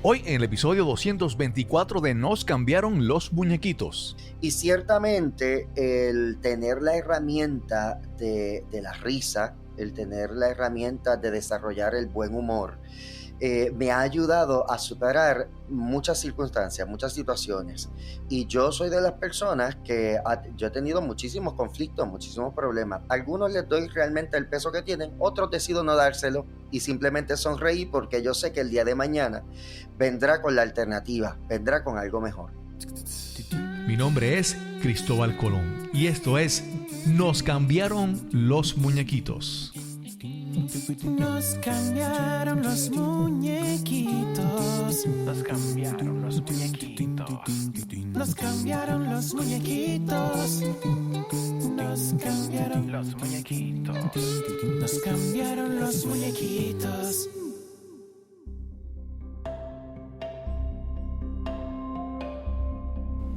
Hoy en el episodio 224 de Nos cambiaron los muñequitos. Y ciertamente el tener la herramienta de la risa, el tener la herramienta de desarrollar el buen humor, me ha ayudado a superar muchas circunstancias, muchas situaciones. Y yo soy de las personas que yo he tenido muchísimos conflictos, muchísimos problemas. Algunos les doy realmente el peso que tienen, otros decido no dárselo y simplemente sonreír porque yo sé que el día de mañana vendrá con la alternativa, vendrá con algo mejor. Mi nombre es Cristóbal Colón y esto es Nos cambiaron los muñequitos. Nos cambiaron los muñequitos. Nos cambiaron los muñequitos. Nos cambiaron los muñequitos. Nos cambiaron Los muñequitos. Nos cambiaron los muñequitos.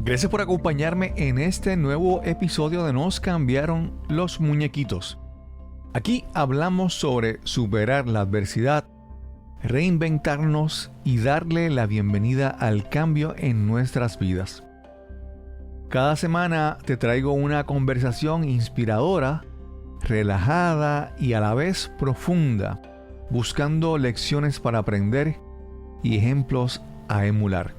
Gracias por acompañarme en este nuevo episodio de Nos cambiaron los muñequitos. Aquí hablamos sobre superar la adversidad, reinventarnos y darle la bienvenida al cambio en nuestras vidas. Cada semana te traigo una conversación inspiradora, relajada y a la vez profunda, buscando lecciones para aprender y ejemplos a emular.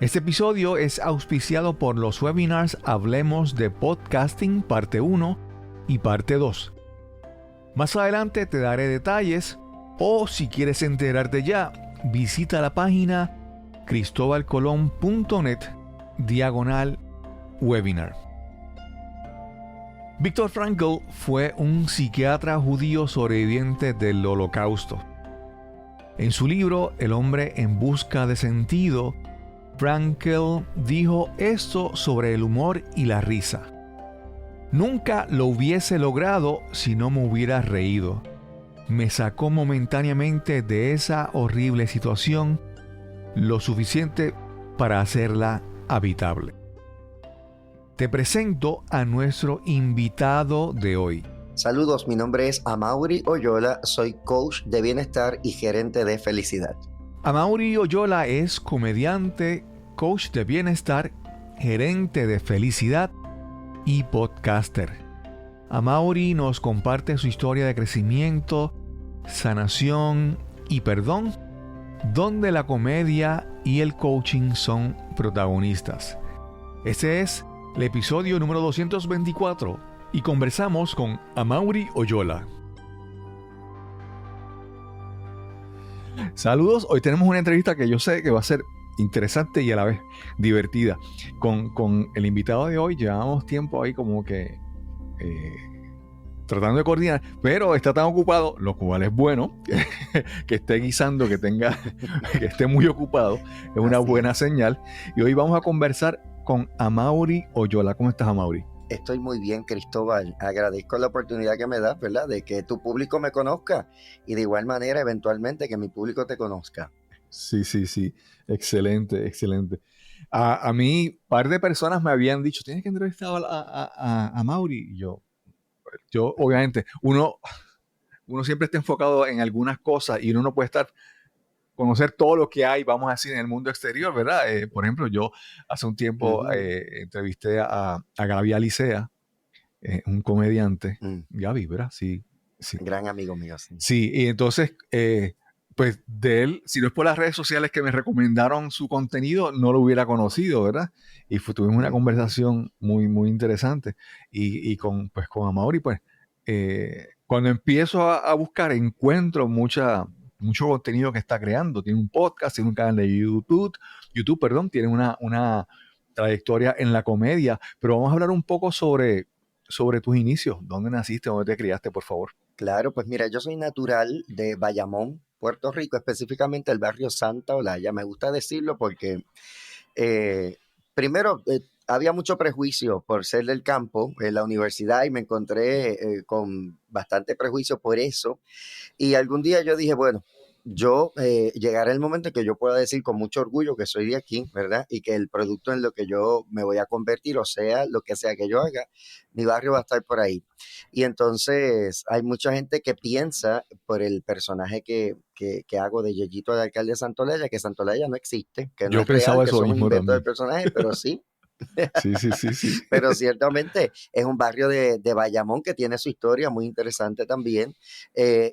Este episodio es auspiciado por los webinars Hablemos de Podcasting Parte 1 y Parte 2. Más adelante te daré detalles o si quieres enterarte ya, visita la página cristobalcolon.net/webinar. Viktor Frankl fue un psiquiatra judío sobreviviente del Holocausto. En su libro El hombre en busca de sentido, Frankl dijo esto sobre el humor y la risa. Nunca lo hubiese logrado si no me hubiera reído. Me sacó momentáneamente de esa horrible situación lo suficiente para hacerla habitable. Te presento a nuestro invitado de hoy. Saludos, mi nombre es Amaury Oyola, soy coach de bienestar y gerente de felicidad. Amaury Oyola es comediante, coach de bienestar, gerente de felicidad y podcaster. Amaury nos comparte su historia de crecimiento, sanación y perdón, donde la comedia y el coaching son protagonistas. Este es el episodio número 224 y conversamos con Amaury Oyola. Saludos, hoy tenemos una entrevista que yo sé que va a ser interesante y a la vez divertida. Con el invitado de hoy llevamos tiempo ahí como que tratando de coordinar, pero está tan ocupado, lo cual es bueno, que esté guisando, que esté muy ocupado, es una buena señal. Y hoy vamos a conversar con Amaury Oyola. ¿Cómo estás, Amaury? Estoy muy bien, Cristóbal. Agradezco la oportunidad que me das, ¿verdad? De que tu público me conozca y de igual manera, eventualmente, que mi público te conozca. Sí. Excelente. A mí, un par de personas me habían dicho, tienes que entrevistar a Amaury. Y yo, obviamente, uno siempre está enfocado en algunas cosas y uno no puede conocer todo lo que hay, vamos a decir, en el mundo exterior, ¿verdad? Por ejemplo, yo hace un tiempo entrevisté a Gaby Alicea, un comediante. Gaby, ¿verdad? Sí. Gran amigo mío, sí. Sí, y entonces, pues de él, si no es por las redes sociales que me recomendaron su contenido, no lo hubiera conocido, ¿verdad? Y tuvimos una conversación muy, muy interesante. Y con Amaury, pues, cuando empiezo a buscar, encuentro mucho contenido que está creando. Tiene un podcast, tiene un canal de YouTube, tiene una trayectoria en la comedia. Pero vamos a hablar un poco sobre tus inicios. ¿Dónde naciste? ¿Dónde te criaste, por favor? Claro, pues mira, yo soy natural de Bayamón, Puerto Rico, específicamente el barrio Santa Olaya. Me gusta decirlo porque primero había mucho prejuicio por ser del campo en la universidad y me encontré con bastante prejuicio por eso. Y algún día yo dije, bueno, yo llegará el momento en que yo pueda decir con mucho orgullo que soy de aquí, ¿verdad? Y que el producto en lo que yo me voy a convertir, o sea, lo que sea que yo haga, mi barrio va a estar por ahí. Y entonces hay mucha gente que piensa por el personaje que hago de Yeyito de alcalde de Santolaya, que Santolaya no existe, que no Yo es real, pensaba que eso son un mismo invento del también. personaje, pero sí. Sí, sí, sí, sí. Pero ciertamente es un barrio de Bayamón que tiene su historia muy interesante también.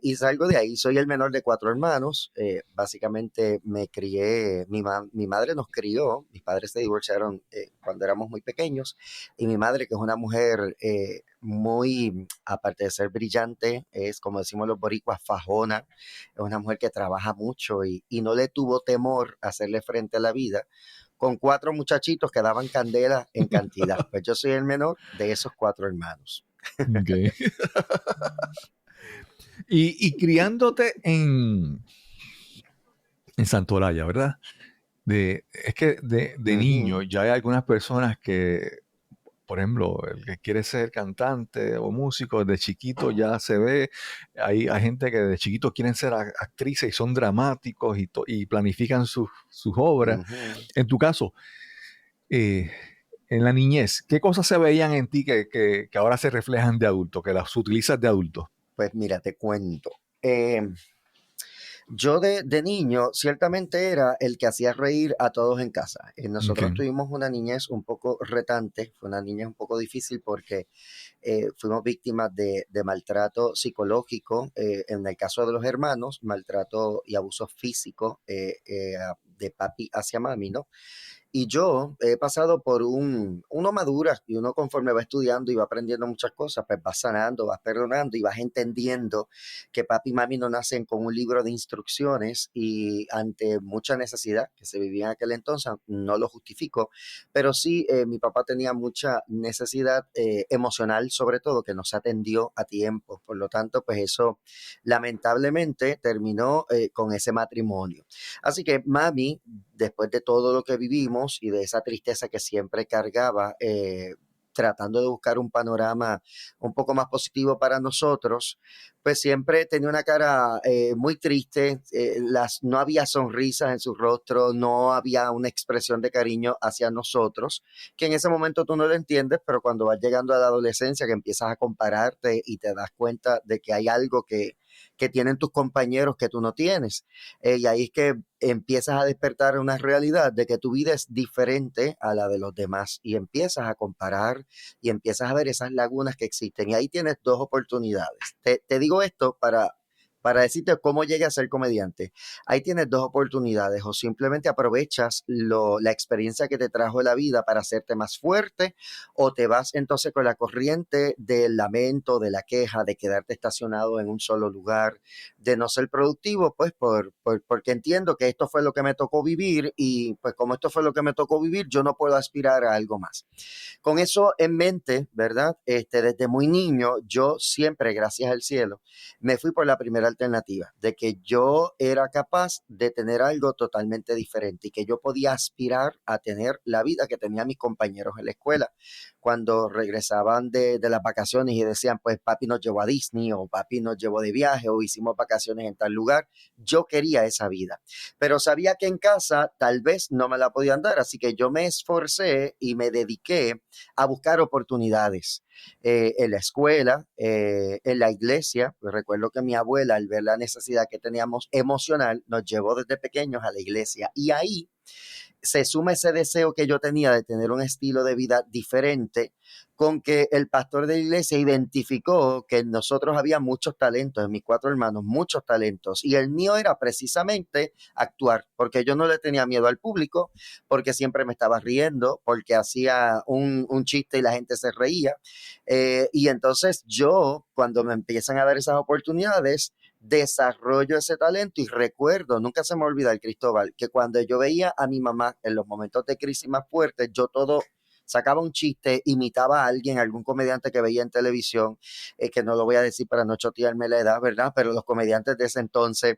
Y salgo de ahí, soy el menor de cuatro hermanos. Básicamente me crié, mi madre nos crió, mis padres se divorciaron cuando éramos muy pequeños. Y mi madre, que es una mujer muy, aparte de ser brillante, es como decimos los boricuas, fajona. Es una mujer que trabaja mucho y no le tuvo temor a hacerle frente a la vida con cuatro muchachitos que daban candela en cantidad. Pues yo soy el menor de esos cuatro hermanos. Ok. Y criándote en Santolaya, ¿verdad? Es que de Ujú, niño ya hay algunas personas que, por ejemplo, el que quiere ser cantante o músico, de chiquito ya se ve, hay gente que de chiquito quieren ser actrices y son dramáticos y planifican sus obras. ujú. En tu caso, eh, en la niñez, ¿qué cosas se veían en ti que ahora se reflejan de adulto, que las utilizas de adulto? Pues mira, te cuento. Eh, yo de niño ciertamente era el que hacía reír a todos en casa. Ok, Nosotros tuvimos una niñez un poco retante, fue una niñez un poco difícil porque fuimos víctimas de maltrato psicológico, en el caso de los hermanos, maltrato y abuso físico de papi hacia mami, ¿no? Y yo he pasado por uno madura y uno conforme va estudiando y va aprendiendo muchas cosas, pues vas sanando, vas perdonando y vas entendiendo que papi y mami no nacen con un libro de instrucciones y ante mucha necesidad que se vivía en aquel entonces, no lo justifico, pero sí mi papá tenía mucha necesidad emocional sobre todo que no se atendió a tiempo, por lo tanto pues eso lamentablemente terminó con ese matrimonio. Así que mami, después de todo lo que vivimos y de esa tristeza que siempre cargaba, tratando de buscar un panorama un poco más positivo para nosotros, pues siempre tenía una cara muy triste, no había sonrisas en su rostro, no había una expresión de cariño hacia nosotros, que en ese momento tú no lo entiendes, pero cuando vas llegando a la adolescencia, que empiezas a compararte y te das cuenta de que hay algo que tienen tus compañeros que tú no tienes. Y ahí es que empiezas a despertar una realidad de que tu vida es diferente a la de los demás y empiezas a comparar y empiezas a ver esas lagunas que existen. Y ahí tienes dos oportunidades. Te digo esto para decirte cómo llegué a ser comediante. Ahí tienes dos oportunidades, o simplemente aprovechas la experiencia que te trajo la vida para hacerte más fuerte, o te vas entonces con la corriente del lamento, de la queja, de quedarte estacionado en un solo lugar, de no ser productivo, pues porque entiendo que esto fue lo que me tocó vivir y pues como esto fue lo que me tocó vivir, yo no puedo aspirar a algo más. Con eso en mente, ¿verdad? Desde muy niño, yo siempre, gracias al cielo, me fui por la primera alternativa, de que yo era capaz de tener algo totalmente diferente y que yo podía aspirar a tener la vida que tenían mis compañeros en la escuela. Cuando regresaban de las vacaciones y decían, pues papi nos llevó a Disney o papi nos llevó de viaje o hicimos vacaciones en tal lugar, yo quería esa vida. Pero sabía que en casa tal vez no me la podían dar, así que yo me esforcé y me dediqué a buscar oportunidades en la escuela, en la iglesia. Pues recuerdo que mi abuela, al ver la necesidad que teníamos emocional, nos llevó desde pequeños a la iglesia y ahí se suma ese deseo que yo tenía de tener un estilo de vida diferente, con que el pastor de la iglesia identificó que en nosotros había muchos talentos, en mis cuatro hermanos, muchos talentos, y el mío era precisamente actuar, porque yo no le tenía miedo al público, porque siempre me estaba riendo, porque hacía un chiste y la gente se reía, y entonces yo, cuando me empiezan a dar esas oportunidades, desarrollo ese talento y recuerdo, nunca se me olvida el Cristóbal, que cuando yo veía a mi mamá en los momentos de crisis más fuertes, yo todo sacaba un chiste, imitaba a alguien, algún comediante que veía en televisión, que no lo voy a decir para no chotearme la edad, ¿verdad? Pero los comediantes de ese entonces,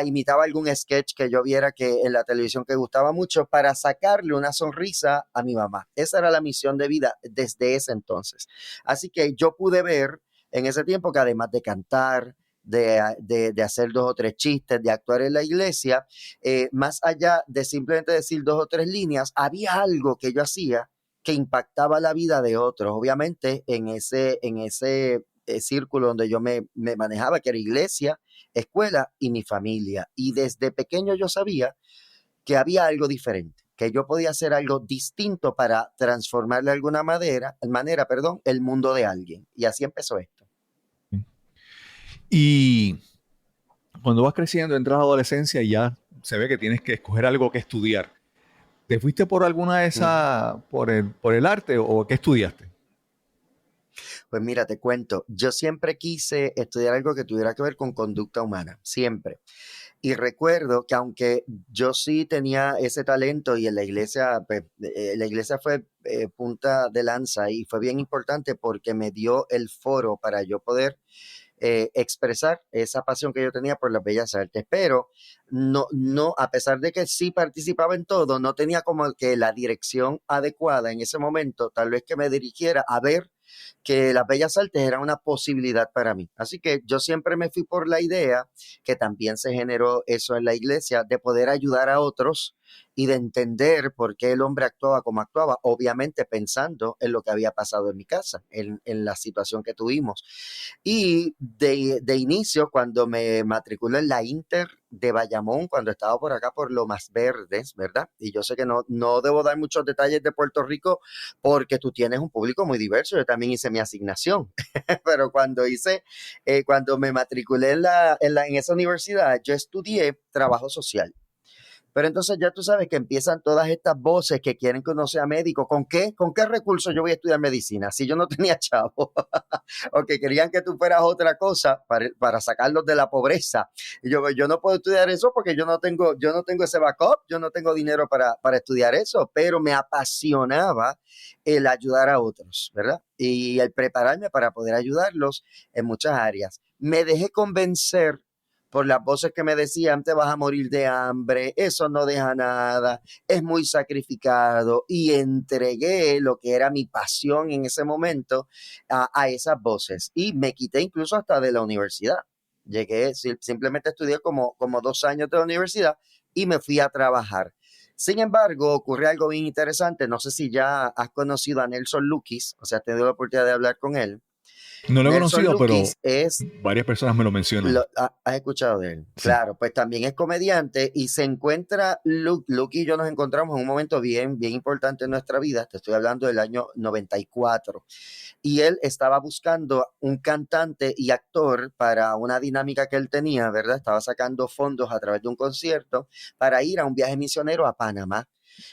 imitaba algún sketch que yo viera que en la televisión que gustaba mucho para sacarle una sonrisa a mi mamá. Esa era la misión de vida desde ese entonces. Así que yo pude ver en ese tiempo que además de cantar, de hacer 2 o 3 chistes, de actuar en la iglesia, más allá de simplemente decir 2 o 3 líneas, había algo que yo hacía que impactaba la vida de otros. Obviamente en ese círculo donde yo me manejaba, que era iglesia, escuela y mi familia. Y desde pequeño yo sabía que había algo diferente, que yo podía hacer algo distinto para transformar de alguna manera, el mundo de alguien. Y así empezó esto. Y cuando vas creciendo, entras a la adolescencia y ya se ve que tienes que escoger algo que estudiar. ¿Te fuiste por alguna de esas, por el arte o qué estudiaste? Pues mira, te cuento, yo siempre quise estudiar algo que tuviera que ver con conducta humana, siempre. Y recuerdo que aunque yo sí tenía ese talento y en la iglesia fue punta de lanza y fue bien importante porque me dio el foro para yo poder expresar esa pasión que yo tenía por las bellas artes, pero no, a pesar de que sí participaba en todo, no tenía como que la dirección adecuada en ese momento, tal vez que me dirigiera a ver que las bellas artes eran una posibilidad para mí. Así que yo siempre me fui por la idea, que también se generó eso en la iglesia, de poder ayudar a otros y de entender por qué el hombre actuaba como actuaba, obviamente pensando en lo que había pasado en mi casa, en la situación que tuvimos. Y de inicio, cuando me matriculé en la Inter de Bayamón, cuando estaba por acá por Lomas Verdes, ¿verdad? Y yo sé que no debo dar muchos detalles de Puerto Rico porque tú tienes un público muy diverso. Yo también hice mi asignación, pero cuando me matriculé en esa universidad, yo estudié trabajo social. Pero entonces ya tú sabes que empiezan todas estas voces que quieren que uno sea médico. ¿Con qué recursos yo voy a estudiar medicina? Si yo no tenía chavo. O que querían que tú fueras otra cosa para sacarlos de la pobreza. Y yo no puedo estudiar eso porque yo no tengo ese backup, yo no tengo dinero para estudiar eso, pero me apasionaba el ayudar a otros, ¿verdad? Y el prepararme para poder ayudarlos en muchas áreas. Me dejé convencer por las voces que me decían, te vas a morir de hambre, eso no deja nada, es muy sacrificado, y entregué lo que era mi pasión en ese momento a esas voces y me quité incluso hasta de la universidad. Simplemente estudié como 2 años de la universidad y me fui a trabajar. Sin embargo, ocurrió algo bien interesante. No sé si ya has conocido a Nelson Lukis, o sea, has tenido la oportunidad de hablar con él. No lo he Nelson conocido, pero Lukis es varias personas me lo mencionan. ¿Has escuchado de él? Sí. Claro, pues también es comediante y se encuentra, Luke y yo nos encontramos en un momento bien, bien importante en nuestra vida. Te estoy hablando del año 94. Y él estaba buscando un cantante y actor para una dinámica que él tenía, ¿verdad? Estaba sacando fondos a través de un concierto para ir a un viaje misionero a Panamá.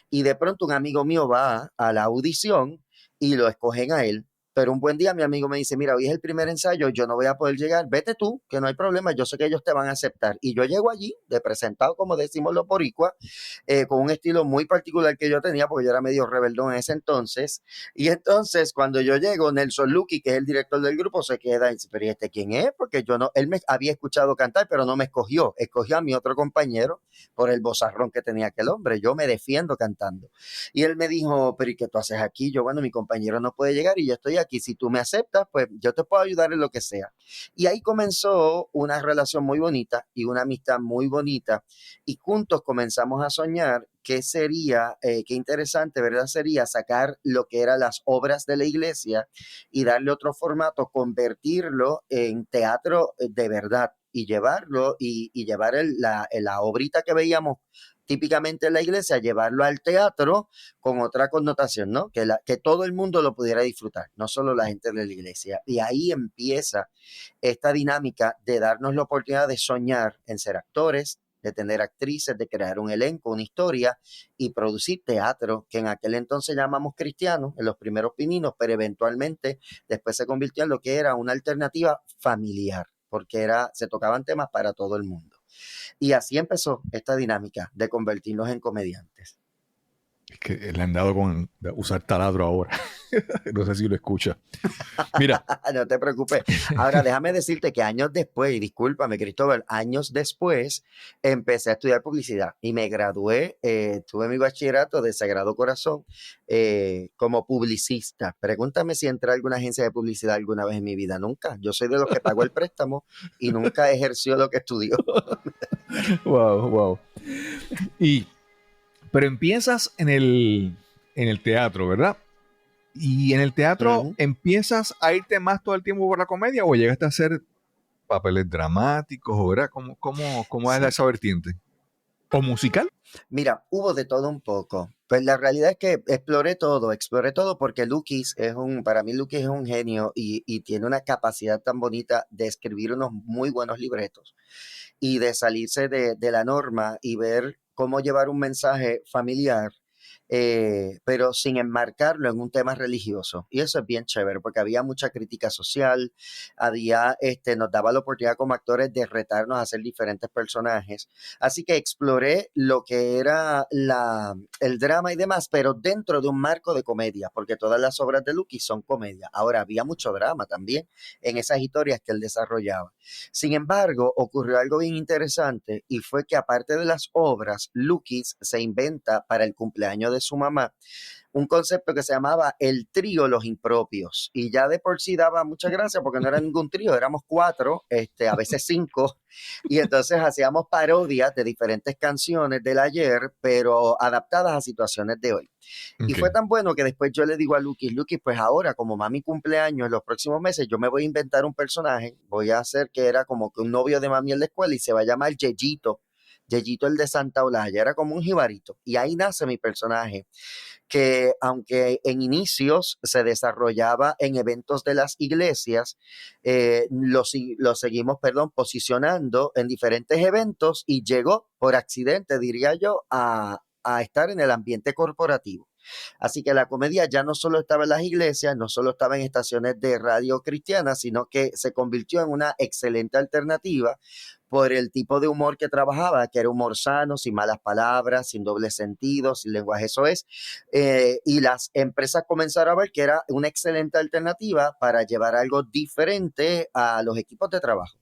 Y de pronto un amigo mío va a la audición y lo escogen a él. Pero un buen día mi amigo me dice, mira, hoy es el primer ensayo, yo no voy a poder llegar, vete tú, que no hay problema, yo sé que ellos te van a aceptar. Y yo llego allí, de presentado, como decimos los boricuas, con un estilo muy particular que yo tenía, porque yo era medio rebeldón en ese entonces. Y entonces, cuando yo llego, Nelson Lucky, que es el director del grupo, se queda y dice, pero ¿y este quién es? Porque él me había escuchado cantar, pero no me escogió a mi otro compañero por el vozarrón que tenía aquel hombre. Yo me defiendo cantando. Y él me dijo, pero ¿y qué tú haces aquí? Yo, bueno, mi compañero no puede llegar y yo estoy aquí. Si tú me aceptas, pues yo te puedo ayudar en lo que sea. Y ahí comenzó una relación muy bonita y una amistad muy bonita. Y juntos comenzamos a soñar qué sería, qué interesante, ¿verdad? Sería sacar lo que eran las obras de la iglesia y darle otro formato, convertirlo en teatro de verdad y llevarlo y llevar la obrita que veíamos típicamente en la iglesia, llevarlo al teatro con otra connotación, ¿no? Que todo el mundo lo pudiera disfrutar, no solo la gente de la iglesia. Y ahí empieza esta dinámica de darnos la oportunidad de soñar en ser actores, de tener actrices, de crear un elenco, una historia y producir teatro, que en aquel entonces llamamos cristiano, en los primeros pininos, pero eventualmente después se convirtió en lo que era una alternativa familiar, porque se tocaban temas para todo el mundo. Y así empezó esta dinámica de convertirnos en comediantes. Es que le han dado con usar taladro ahora. No sé si lo escucha. Mira, No te preocupes. Ahora, déjame decirte que años después, y discúlpame, Cristóbal, años después empecé a estudiar publicidad y me gradué, tuve mi bachillerato de Sagrado Corazón como publicista. Pregúntame si entré a alguna agencia de publicidad alguna vez en mi vida. Nunca. Yo soy de los que pagó el préstamo y nunca ejerció lo que estudió. wow, wow. Y, pero empiezas en el teatro, ¿verdad? Y en el teatro Ujú. empiezas a irte más todo el tiempo por la comedia o llegaste a hacer papeles dramáticos, o ¿verdad? ¿Cómo es Sí. esa vertiente? ¿O musical? Mira, hubo de todo un poco. Pues la realidad es que exploré todo porque para mí Lukis es un genio y tiene una capacidad tan bonita de escribir unos muy buenos libretos y de salirse de la norma y ver cómo llevar un mensaje familiar, pero sin enmarcarlo en un tema religioso. Y eso es bien chévere, porque había mucha crítica social, nos daba la oportunidad como actores de retarnos a hacer diferentes personajes. Así que exploré lo que era el drama y demás, pero dentro de un marco de comedia, porque todas las obras de Lucky son comedia. Ahora, había mucho drama también en esas historias que él desarrollaba. Sin embargo, ocurrió algo bien interesante y fue que aparte de las obras, Lukis se inventa para el cumpleaños de su mamá un concepto que se llamaba el trío Los Impropios. Y ya de por sí daba mucha gracia porque no era ningún trío, éramos cuatro, a veces cinco, y entonces hacíamos parodias de diferentes canciones del ayer, pero adaptadas a situaciones de hoy. Y Ok. fue tan bueno que después yo le digo a Lucky, pues ahora como mami cumpleaños en los próximos meses, yo me voy a inventar un personaje, voy a hacer que era como que un novio de mami en la escuela y se va a llamar Yeyito. Yeyito el de Santa Olaya, era como un jibarito. Y ahí nace mi personaje, que aunque en inicios se desarrollaba en eventos de las iglesias, lo seguimos, perdón, posicionando en diferentes eventos y llegó por accidente, diría yo, a estar en el ambiente corporativo. Así que la comedia ya no solo estaba en las iglesias, no solo estaba en estaciones de radio cristianas, sino que se convirtió en una excelente alternativa por el tipo de humor que trabajaba, que era humor sano, sin malas palabras, sin doble sentido, sin lenguaje soez. Y las empresas comenzaron a ver que era una excelente alternativa para llevar algo diferente a los equipos de trabajo.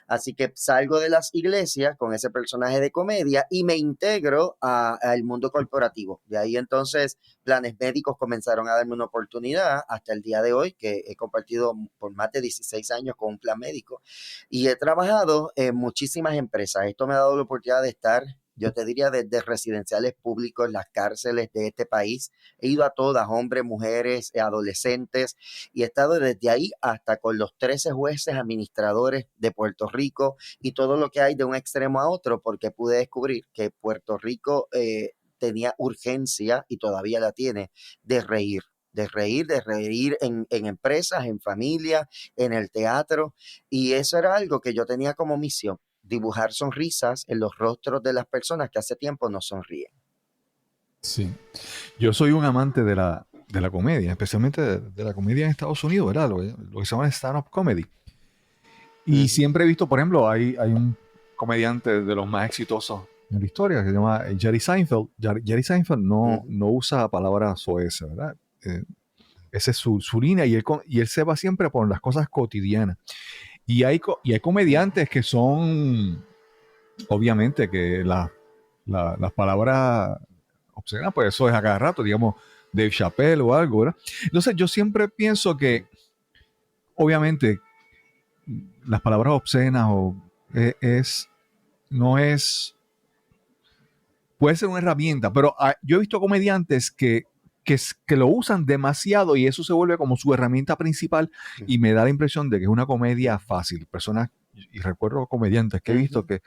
Así que salgo de las iglesias con ese personaje de comedia y me integro al mundo corporativo. De ahí entonces Planes Médicos comenzaron a darme una oportunidad hasta el día de hoy, que he compartido por más de 16 años con un plan médico y he trabajado en muchísimas empresas. Esto me ha dado la oportunidad de estar, yo te diría, desde residenciales públicos, las cárceles de este país. He ido a todas, hombres, mujeres, adolescentes, y he estado desde ahí hasta con los 13 jueces administradores de Puerto Rico y todo lo que hay de un extremo a otro, porque pude descubrir que Puerto Rico tenía urgencia, y todavía la tiene, de reír. De reír en empresas, en familia, en el teatro. Y eso era algo que yo tenía como misión, dibujar sonrisas en los rostros de las personas que hace tiempo no sonríen. Sí. Yo soy un amante de la comedia, especialmente de la comedia en Estados Unidos, ¿verdad? Lo que se llama stand-up comedy. Y Ujú, siempre he visto, por ejemplo, hay un comediante de los más exitosos en la historia que se llama Jerry Seinfeld. Jerry Seinfeld ujú, no usa palabras soeces, ¿verdad? Esa es su línea y él se va siempre por las cosas cotidianas. Y hay ujú. comediantes que son, obviamente, que las palabras obscenas, pues eso es a cada rato, digamos, Dave Chappelle o algo, ¿verdad? Entonces yo siempre pienso que, obviamente, las palabras obscenas es, no es, puede ser una herramienta, pero yo he visto comediantes que lo usan demasiado y eso se vuelve como su herramienta principal y me da la impresión de que es una comedia fácil. Personas, y recuerdo comediantes que he visto Ujú,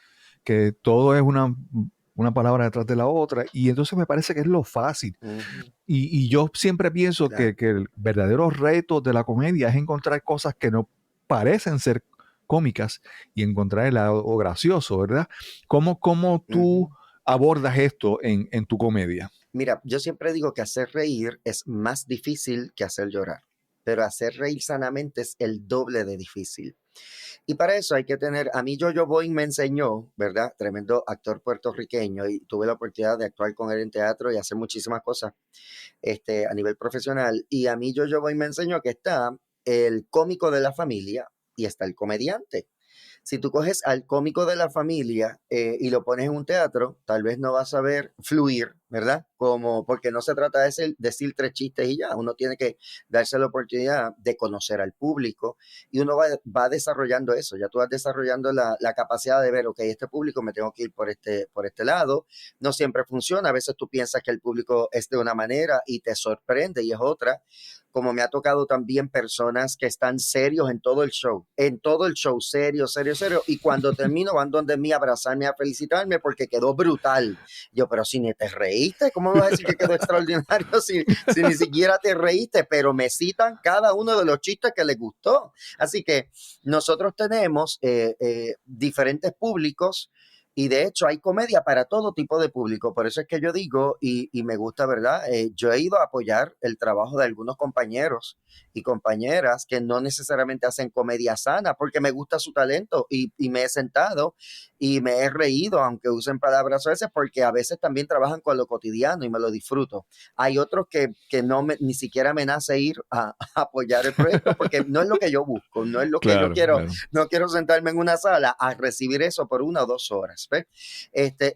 que todo es una palabra detrás de la otra y entonces me parece que es lo fácil. ujú, Y yo siempre pienso claro. que el verdadero reto de la comedia es encontrar cosas que no parecen ser cómicas y encontrar el lado gracioso, ¿verdad? ¿Cómo tú Ujú. abordas esto en tu comedia? Mira, yo siempre digo que hacer reír es más difícil que hacer llorar, pero hacer reír sanamente es el doble de difícil. Y para eso hay que tener, a mí Jojo Boyne me enseñó, ¿verdad? Tremendo actor puertorriqueño y tuve la oportunidad de actuar con él en teatro y hacer muchísimas cosas a nivel profesional. Y a mí Jojo Boyne me enseñó que está el cómico de la familia y está el comediante. Si tú coges al cómico de la familia y lo pones en un teatro, tal vez no vas a ver fluir, ¿verdad? Como, porque no se trata de decir tres chistes y ya, uno tiene que darse la oportunidad de conocer al público y uno va desarrollando eso, ya tú vas desarrollando la capacidad de ver, ok, este público me tengo que ir por este lado, no siempre funciona, a veces tú piensas que el público es de una manera y te sorprende y es otra, como me ha tocado también personas que están serios en todo el show, serio, serio, serio, y cuando termino van donde mí a abrazarme, a felicitarme porque quedó brutal. Yo, pero si ni te reíste, ¿cómo me vas a decir que quedó extraordinario si ni siquiera te reíste? Pero me citan cada uno de los chistes que les gustó. Así que nosotros tenemos diferentes públicos y de hecho hay comedia para todo tipo de público. Por eso es que yo digo, y me gusta, ¿verdad? Yo he ido a apoyar el trabajo de algunos compañeros y compañeras que no necesariamente hacen comedia sana porque me gusta su talento y me he sentado y me he reído, aunque usen palabras a veces, porque a veces también trabajan con lo cotidiano y me lo disfruto. Hay otros que no ni siquiera me nace ir a apoyar el proyecto porque no es lo que yo busco, no es lo que yo Claro, quiero. claro. No quiero sentarme en una sala a recibir eso por 1 o 2 horas. ¿Ves?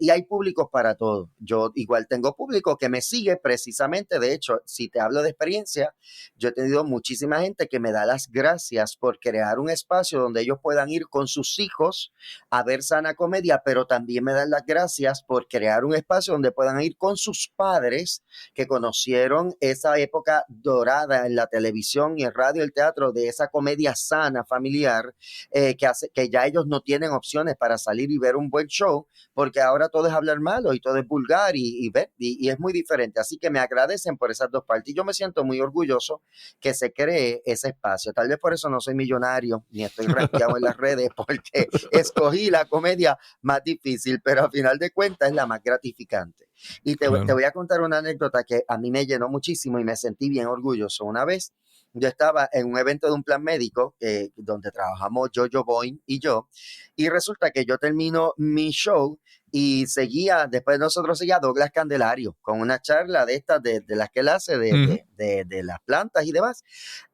Y hay públicos para todo. Yo igual tengo público que me sigue precisamente. De hecho, si te hablo de experiencia, yo he tenido muchísima gente que me da las gracias por crear un espacio donde ellos puedan ir con sus hijos a ver sana comedia, pero también me dan las gracias por crear un espacio donde puedan ir con sus padres que conocieron esa época dorada en la televisión y el radio y el teatro de esa comedia sana familiar que ya ellos no tienen opciones para salir y ver un buen show, porque ahora todo es hablar malo y todo es vulgar y es muy diferente. Así que me agradecen por esas dos partes y yo me siento muy orgulloso que se cree ese espacio. Tal vez por eso no soy millonario ni estoy rankeado en las redes, porque escogí la comedia más difícil, pero al final de cuentas es la más gratificante. Y te Claro. voy a contar una anécdota que a mí me llenó muchísimo y me sentí bien orgulloso. Una vez yo estaba en un evento de un plan médico donde trabajamos Jojo Boyne y yo, y resulta que yo termino mi show y después de nosotros seguía Douglas Candelario con una charla de estas de las que él hace Ujú. de las plantas y demás.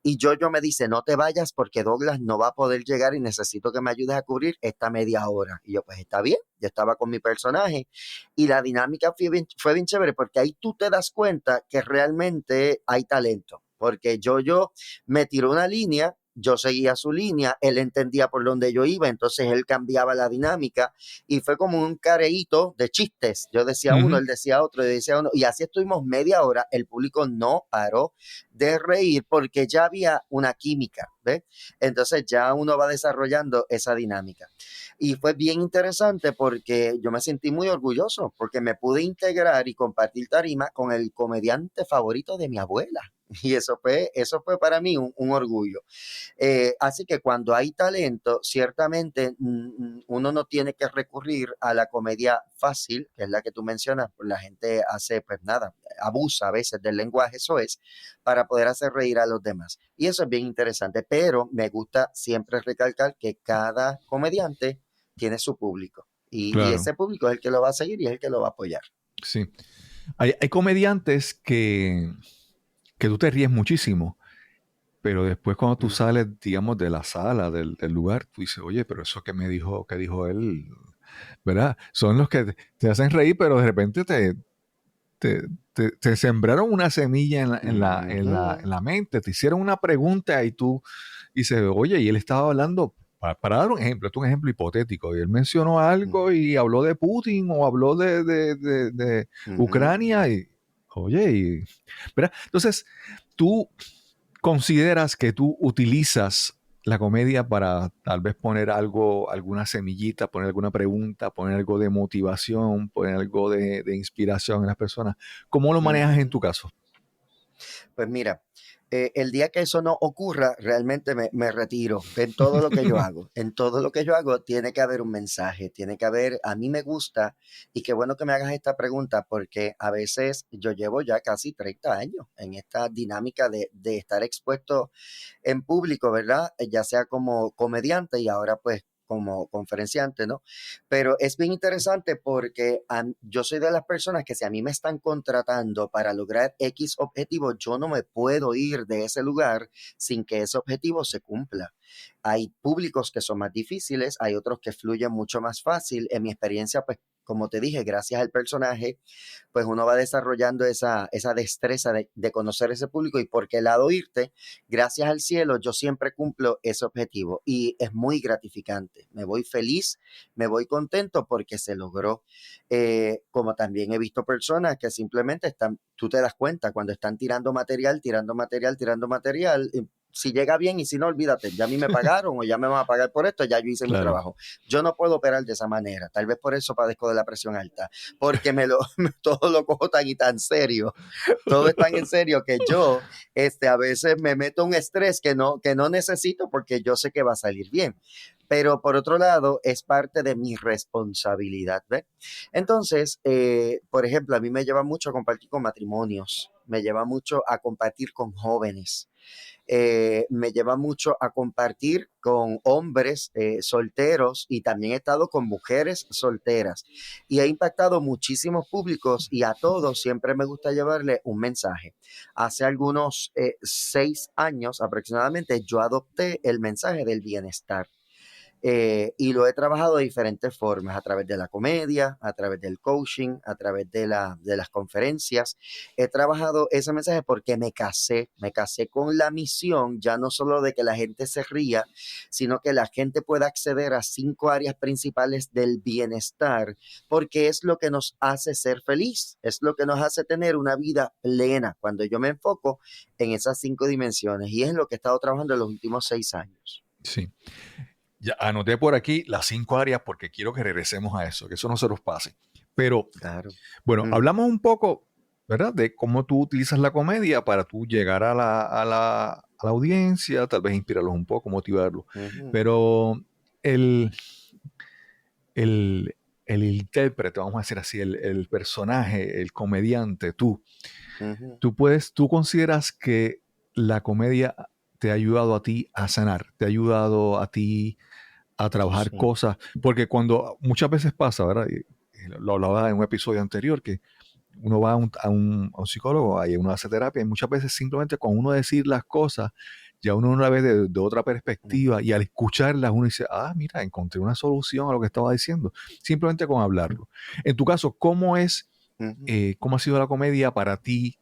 Y Jojo me dice, no te vayas porque Douglas no va a poder llegar y necesito que me ayudes a cubrir esta media hora. Y yo, pues está bien, yo estaba con mi personaje y la dinámica fue bien chévere porque ahí tú te das cuenta que realmente hay talento. Porque yo me tiró una línea, yo seguía su línea, él entendía por dónde yo iba, entonces él cambiaba la dinámica y fue como un careíto de chistes. Yo decía uno, Ujú. él decía otro, yo decía uno, y así estuvimos media hora, el público no paró de reír porque ya había una química, ¿ves? Entonces ya uno va desarrollando esa dinámica. Y fue bien interesante porque yo me sentí muy orgulloso porque me pude integrar y compartir tarima con el comediante favorito de mi abuela. Y eso fue para mí un orgullo. Así que cuando hay talento, ciertamente uno no tiene que recurrir a la comedia fácil, que es la que tú mencionas, pues la gente hace, pues nada, abusa a veces del lenguaje, eso es, para poder hacer reír a los demás. Y eso es bien interesante, pero me gusta siempre recalcar que cada comediante tiene su público y Claro, ese público es el que lo va a seguir y es el que lo va a apoyar. sí. Hay comediantes que tú te ríes muchísimo, pero después cuando tú Ujú, sales, digamos, de la sala, del lugar, tú dices, oye, pero eso que dijo él, ¿verdad? Son los que te hacen reír, pero de repente te, te sembraron una semilla en ujú, la mente, te hicieron una pregunta y tú dices, oye, y él estaba hablando, para dar un ejemplo, esto es un ejemplo hipotético, y él mencionó algo y habló de Putin o habló de ujú. Ucrania y, oye, ¿verdad? Entonces, tú consideras que tú utilizas la comedia para tal vez poner algo, alguna semillita, poner alguna pregunta, poner algo de motivación, poner algo de inspiración en las personas. ¿Cómo lo manejas en Ujú. tu caso? Pues mira, el día que eso no ocurra, realmente me retiro en todo lo que yo hago. En todo lo que yo hago tiene que haber un mensaje, tiene que haber, a mí me gusta, y qué bueno que me hagas esta pregunta, porque a veces yo llevo ya casi 30 años en esta dinámica de estar expuesto en público, ¿verdad? Ya sea como comediante y ahora pues como conferenciante, ¿no? Pero es bien interesante porque yo soy de las personas que si a mí me están contratando para lograr X objetivo, yo no me puedo ir de ese lugar sin que ese objetivo se cumpla. Hay públicos que son más difíciles, hay otros que fluyen mucho más fácil. En mi experiencia, pues como te dije, gracias al personaje, pues uno va desarrollando esa destreza de conocer ese público y por qué lado irte, gracias al cielo, yo siempre cumplo ese objetivo y es muy gratificante. Me voy feliz, me voy contento porque se logró. Como también he visto personas que simplemente están, tú te das cuenta cuando están tirando material, tirando material, tirando material. Si llega bien y si no, olvídate, ya a mí me pagaron o ya me van a pagar por esto, ya yo hice mi Claro, trabajo. Yo no puedo operar de esa manera, tal vez por eso padezco de la presión alta, porque todo lo cojo tan y tan serio, todo es tan en serio que yo a veces me meto un estrés que no necesito porque yo sé que va a salir bien. Pero por otro lado, es parte de mi responsabilidad, ¿ves? Entonces, por ejemplo, a mí me lleva mucho a compartir con matrimonios, me lleva mucho a compartir con jóvenes, me lleva mucho a compartir con hombres solteros y también he estado con mujeres solteras y he impactado muchísimos públicos y a todos siempre me gusta llevarle un mensaje. Hace algunos 6 años aproximadamente yo adopté el mensaje del bienestar. Y lo he trabajado de diferentes formas, a través de la comedia, a través del coaching, a través de las conferencias. He trabajado ese mensaje porque me casé con la misión, ya no solo de que la gente se ría, sino que la gente pueda acceder a 5 áreas principales del bienestar, porque es lo que nos hace ser feliz, es lo que nos hace tener una vida plena, cuando yo me enfoco en esas 5 dimensiones, y es lo que he estado trabajando en los últimos 6 años. sí. Ya anoté por aquí las 5 áreas porque quiero que regresemos a eso, que eso no se nos pase. Pero Claro. bueno, Mm, hablamos un poco, ¿verdad? De cómo tú utilizas la comedia para tú llegar a la audiencia, tal vez inspirarlos un poco, motivarlos. ujú. Pero el, el, el intérprete, vamos a decir así, el personaje, el comediante, Ujú, tú consideras que la comedia te ha ayudado a ti a sanar, te ha ayudado a ti a trabajar sí. cosas, porque cuando muchas veces pasa, ¿verdad? Y lo hablaba en un episodio anterior, que uno va a un psicólogo, ahí uno hace terapia, y muchas veces simplemente con uno decir las cosas, ya uno no la ve de otra perspectiva, y al escucharlas uno dice, ah, mira, encontré una solución a lo que estaba diciendo, simplemente con hablarlo. En tu caso, Ujú. cómo ha sido la comedia para ti,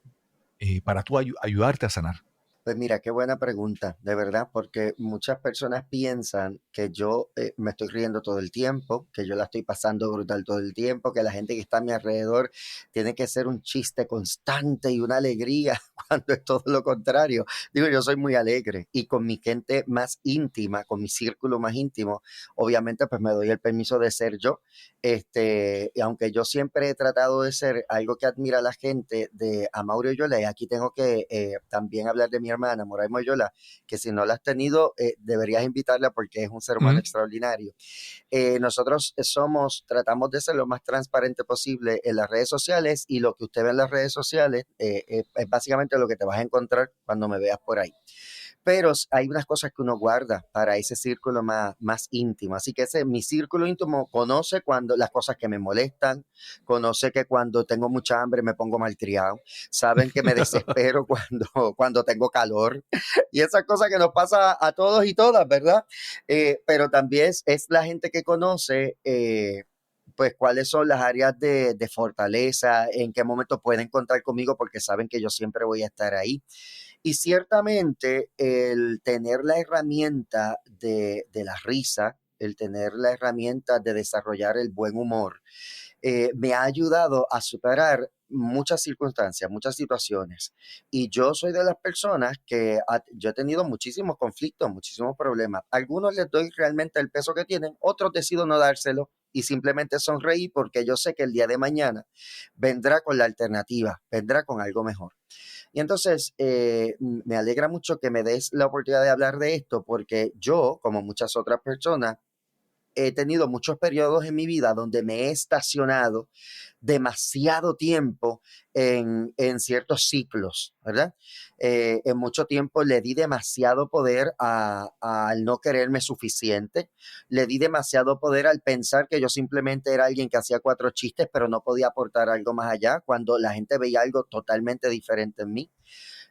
para tú ayudarte a sanar? Pues mira, qué buena pregunta, de verdad, porque muchas personas piensan que yo me estoy riendo todo el tiempo, que yo la estoy pasando brutal todo el tiempo, que la gente que está a mi alrededor tiene que ser un chiste constante y una alegría, cuando es todo lo contrario. Digo, yo soy muy alegre y con mi gente más íntima, con mi círculo más íntimo, obviamente pues me doy el permiso de ser yo. Y aunque yo siempre he tratado de ser algo que admira a la gente de Amaury Oyola, y aquí tengo que también hablar de mi hermana, Moray Moyola, que si no la has tenido, deberías invitarla porque es un ser humano Ujú. extraordinario. Nosotros tratamos de ser lo más transparente posible en las redes sociales y lo que usted ve en las redes sociales es básicamente lo que te vas a encontrar cuando me veas por ahí. Pero hay unas cosas que uno guarda para ese círculo más íntimo. Así que mi círculo íntimo conoce cuando las cosas que me molestan, conoce que cuando tengo mucha hambre me pongo malcriado, saben que me desespero cuando tengo calor y esas cosas que nos pasa a todos y todas, ¿verdad? Pero también es la gente que conoce. Pues cuáles son las áreas de fortaleza, en qué momento pueden contar conmigo porque saben que yo siempre voy a estar ahí. Y ciertamente el tener la herramienta de la risa, el tener la herramienta de desarrollar el buen humor, me ha ayudado a superar muchas circunstancias, muchas situaciones. Y yo soy de las personas que yo he tenido muchísimos conflictos, muchísimos problemas. Algunos les doy realmente el peso que tienen, otros decido no dárselo y simplemente sonreír porque yo sé que el día de mañana vendrá con la alternativa, vendrá con algo mejor. Y entonces me alegra mucho que me des la oportunidad de hablar de esto, porque yo, como muchas otras personas, he tenido muchos periodos en mi vida donde me he estacionado demasiado tiempo en ciertos ciclos, ¿verdad? En mucho tiempo le di demasiado poder al no quererme suficiente, le di demasiado poder al pensar que yo simplemente era alguien que hacía 4 chistes, pero no podía aportar algo más allá, cuando la gente veía algo totalmente diferente en mí.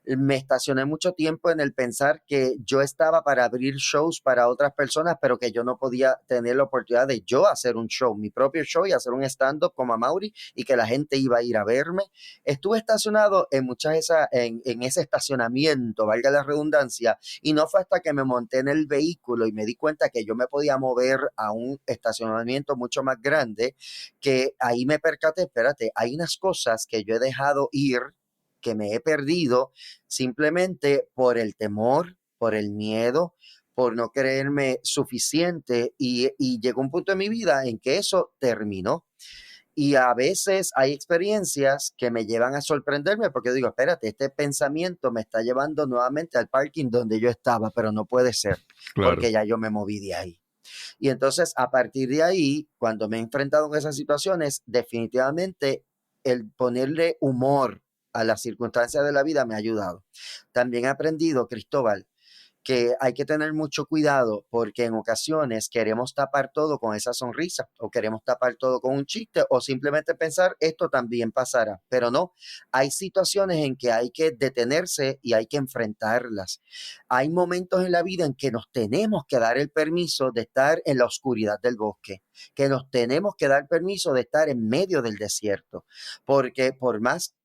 Me estacioné mucho tiempo en el pensar que yo estaba para abrir shows para otras personas, pero que yo no podía tener la oportunidad de yo hacer un show, mi propio show, y hacer un stand-up como Amaury, y que la gente iba a ir a verme. Estuve estacionado en ese estacionamiento, valga la redundancia, y no fue hasta que me monté en el vehículo y me di cuenta que yo me podía mover a un estacionamiento mucho más grande, que ahí me percaté, espérate, hay unas cosas que yo he dejado ir, que me he perdido simplemente por el temor, por el miedo, por no creerme suficiente, y llegó un punto en mi vida en que eso terminó. Y a veces hay experiencias que me llevan a sorprenderme porque digo, espérate, este pensamiento me está llevando nuevamente al parking donde yo estaba, pero no puede ser, Claro. porque ya yo me moví de ahí. Y entonces, a partir de ahí, cuando me he enfrentado con esas situaciones, definitivamente el ponerle humor a las circunstancias de la vida me ha ayudado. También he aprendido, Cristóbal, que hay que tener mucho cuidado, porque en ocasiones queremos tapar todo con esa sonrisa, o queremos tapar todo con un chiste, o simplemente pensar esto también pasará, pero no, hay situaciones en que hay que detenerse y hay que enfrentarlas. Hay momentos en la vida en que nos tenemos que dar el permiso de estar en la oscuridad del bosque, que nos tenemos que dar permiso de estar en medio del desierto, porque por más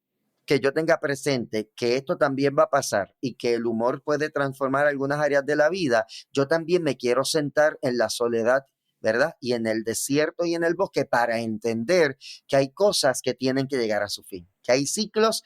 que yo tenga presente que esto también va a pasar y que el humor puede transformar algunas áreas de la vida, yo también me quiero sentar en la soledad, ¿verdad? Y en el desierto y en el bosque, para entender que hay cosas que tienen que llegar a su fin, que hay ciclos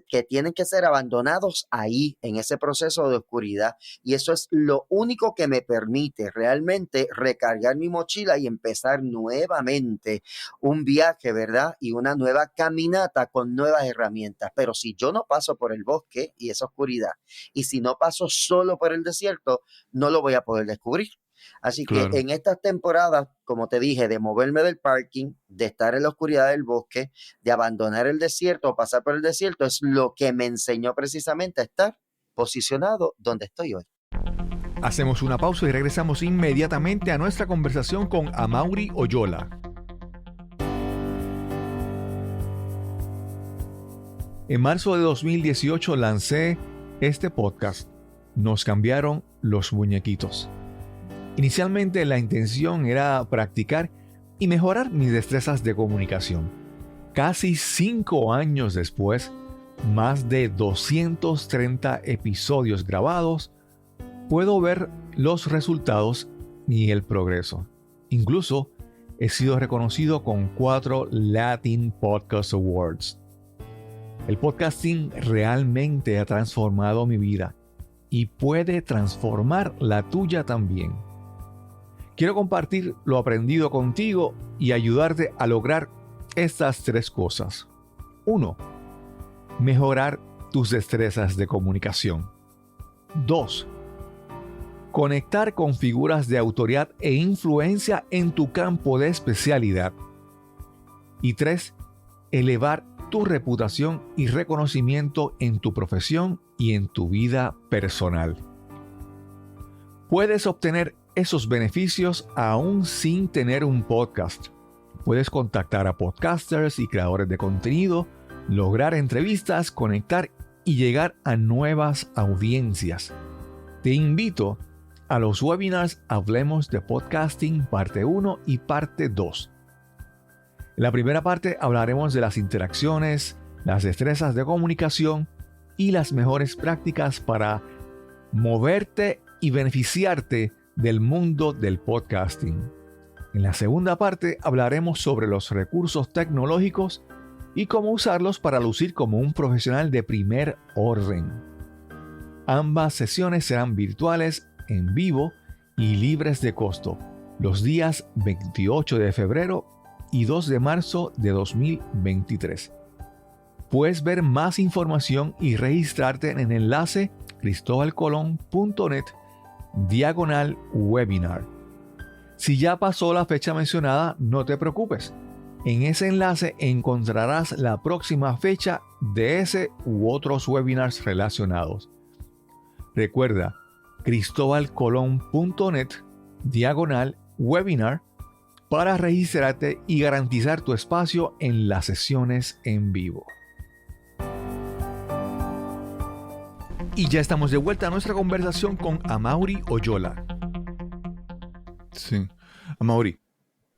que tienen que ser abandonados ahí, en ese proceso de oscuridad. Y eso es lo único que me permite realmente recargar mi mochila y empezar nuevamente un viaje, ¿verdad? Y una nueva caminata con nuevas herramientas. Pero si yo no paso por el bosque y esa oscuridad, y si no paso solo por el desierto, no lo voy a poder descubrir. Así que Claro. en estas temporadas, como te dije, de moverme del parking, de estar en la oscuridad del bosque, de abandonar el desierto o pasar por el desierto, es lo que me enseñó precisamente a estar posicionado donde estoy hoy. Hacemos una pausa y regresamos inmediatamente a nuestra conversación con Amaury Oyola. En marzo de 2018 lancé este podcast, Nos cambiaron los muñequitos. Inicialmente la intención era practicar y mejorar mis destrezas de comunicación. Casi 5 años después, más de 230 episodios grabados, puedo ver los resultados y el progreso. Incluso he sido reconocido con 4 Latin Podcast Awards. El podcasting realmente ha transformado mi vida y puede transformar la tuya también. Quiero compartir lo aprendido contigo y ayudarte a lograr estas 3 cosas. 1. Mejorar tus destrezas de comunicación. 2. Conectar con figuras de autoridad e influencia en tu campo de especialidad. Y 3. Elevar tu reputación y reconocimiento en tu profesión y en tu vida personal. Puedes obtener esos beneficios aún sin tener un podcast. Puedes contactar a podcasters y creadores de contenido, lograr entrevistas, conectar y llegar a nuevas audiencias. Te invito a los webinars Hablemos de Podcasting parte 1 y parte 2. En la primera parte hablaremos de las interacciones, las destrezas de comunicación y las mejores prácticas para moverte y beneficiarte del mundo del podcasting. En la segunda parte hablaremos sobre los recursos tecnológicos y cómo usarlos para lucir como un profesional de primer orden. Ambas sesiones serán virtuales, en vivo y libres de costo, los días 28 de febrero y 2 de marzo de 2023. Puedes ver más información y registrarte en el enlace cristobalcolon.net/webinar. Si ya pasó la fecha mencionada, no te preocupes. En ese enlace encontrarás la próxima fecha de ese u otros webinars relacionados. Recuerda, cristobalcolon.net/webinar para registrarte y garantizar tu espacio en las sesiones en vivo. Y ya estamos de vuelta a nuestra conversación con Amaury Oyola. Sí, Amaury,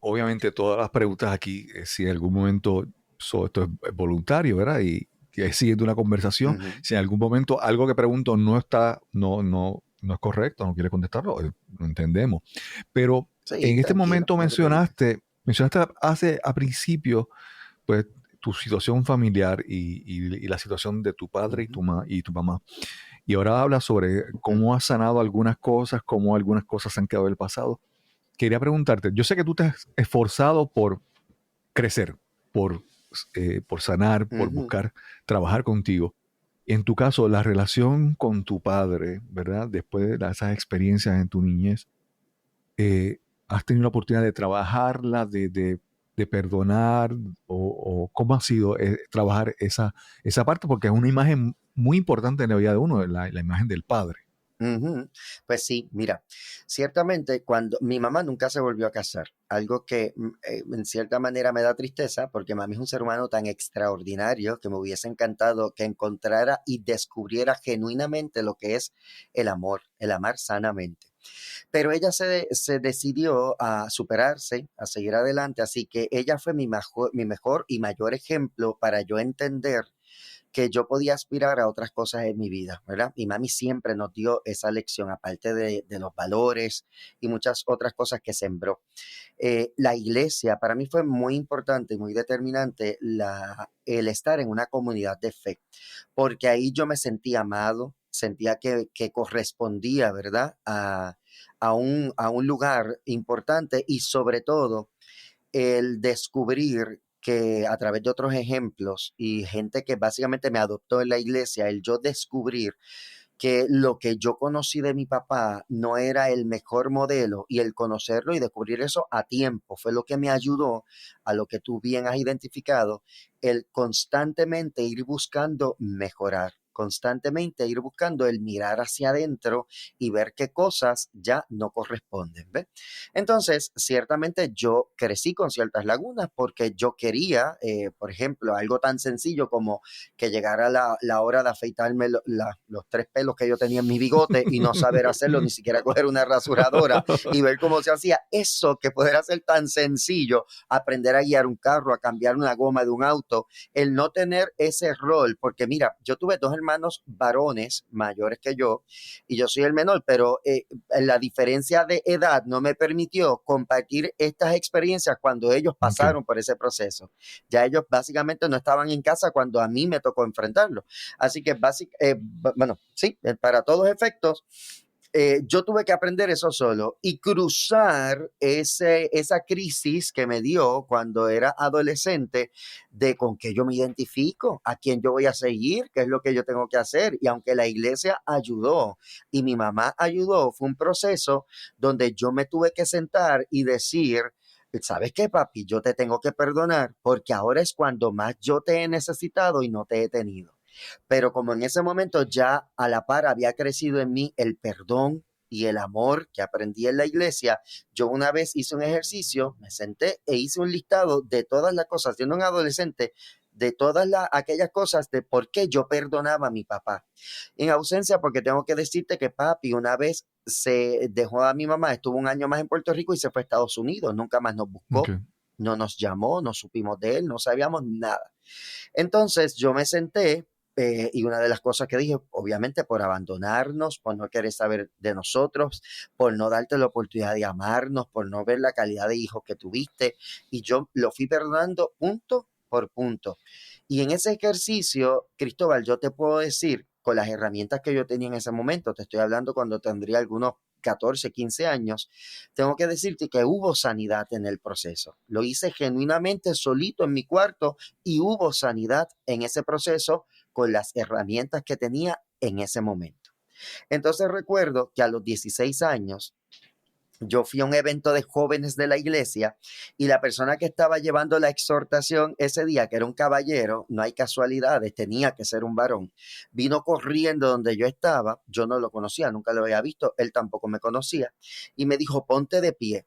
obviamente todas las preguntas aquí, si en algún momento esto es voluntario, ¿verdad? Y es siguiendo una conversación. Ujú. Si en algún momento algo que pregunto no es correcto, no quiere contestarlo, lo entendemos. Pero Sí, en este tranquilo, momento no te preocupes. mencionaste a principio, pues, tu situación familiar y la situación de tu padre Ujú, y tu mamá. Y ahora hablas sobre ujú, cómo has sanado algunas cosas, cómo algunas cosas se han quedado del pasado. Quería preguntarte, yo sé que tú te has esforzado por crecer, por sanar, por ujú. buscar trabajar contigo. En tu caso, la relación con tu padre, ¿verdad? Después de esas experiencias en tu niñez, ¿has tenido la oportunidad de trabajarla, de perdonar? O cómo ha sido trabajar esa parte? Porque es una imagen muy importante en la vida de uno, la imagen del padre. Ujú. Pues sí, mira, ciertamente cuando mi mamá nunca se volvió a casar, algo que en cierta manera me da tristeza porque mami es un ser humano tan extraordinario que me hubiese encantado que encontrara y descubriera genuinamente lo que es el amor, el amar sanamente. Pero ella se decidió a superarse, a seguir adelante, así que ella fue mi mejor y mayor ejemplo para yo entender que yo podía aspirar a otras cosas en mi vida, ¿verdad? Y mami siempre nos dio esa lección, aparte de los valores y muchas otras cosas que sembró. La iglesia para mí fue muy importante y muy determinante el estar en una comunidad de fe, porque ahí yo me sentía amado, sentía que correspondía, ¿verdad? A un lugar importante y sobre todo el descubrir que a través de otros ejemplos y gente que básicamente me adoptó en la iglesia, el yo descubrir que lo que yo conocí de mi papá no era el mejor modelo y el conocerlo y descubrir eso a tiempo fue lo que me ayudó a lo que tú bien has identificado, el constantemente ir buscando mejorar, constantemente ir buscando el mirar hacia adentro y ver qué cosas ya no corresponden, ¿ves? Entonces, ciertamente yo crecí con ciertas lagunas porque yo quería, por ejemplo, algo tan sencillo como que llegara la hora de afeitarme los tres pelos que yo tenía en mi bigote y no saber hacerlo, ni siquiera coger una rasuradora y ver cómo se hacía. Eso que pudiera ser tan sencillo, aprender a guiar un carro, a cambiar una goma de un auto, el no tener ese rol, porque mira, yo tuve dos hermanos varones mayores que yo y yo soy el menor, pero la diferencia de edad no me permitió compartir estas experiencias cuando ellos Ok. pasaron por ese proceso. Ya ellos básicamente no estaban en casa cuando a mí me tocó enfrentarlo. Así que, bueno, sí, para todos efectos, yo tuve que aprender eso solo y cruzar esa crisis que me dio cuando era adolescente de con qué yo me identifico, a quién yo voy a seguir, qué es lo que yo tengo que hacer. Y aunque la iglesia ayudó y mi mamá ayudó, fue un proceso donde yo me tuve que sentar y decir, ¿sabes qué, papi? Yo te tengo que perdonar porque ahora es cuando más yo te he necesitado y no te he tenido. Pero como en ese momento ya a la par había crecido en mí el perdón y el amor que aprendí en la iglesia, yo una vez hice un ejercicio, me senté e hice un listado de todas las cosas, siendo un adolescente, de todas aquellas cosas de por qué yo perdonaba a mi papá. En ausencia, porque tengo que decirte que papi una vez se dejó a mi mamá, estuvo un año más en Puerto Rico y se fue a Estados Unidos, nunca más nos Ok. buscó, no nos llamó, no supimos de él, no sabíamos nada. Entonces yo me senté y una de las cosas que dije, obviamente por abandonarnos, por no querer saber de nosotros, por no darte la oportunidad de amarnos, por no ver la calidad de hijos que tuviste, y yo lo fui perdonando punto por punto. Y en ese ejercicio, Cristóbal, yo te puedo decir, con las herramientas que yo tenía en ese momento, te estoy hablando cuando tendría algunos 14, 15 años, tengo que decirte que hubo sanidad en el proceso. Lo hice genuinamente solito en mi cuarto y hubo sanidad en ese proceso con las herramientas que tenía en ese momento. Entonces recuerdo que a los 16 años, yo fui a un evento de jóvenes de la iglesia y la persona que estaba llevando la exhortación ese día, que era un caballero, no hay casualidades, tenía que ser un varón, vino corriendo donde yo estaba, yo no lo conocía, nunca lo había visto, él tampoco me conocía, y me dijo, ponte de pie.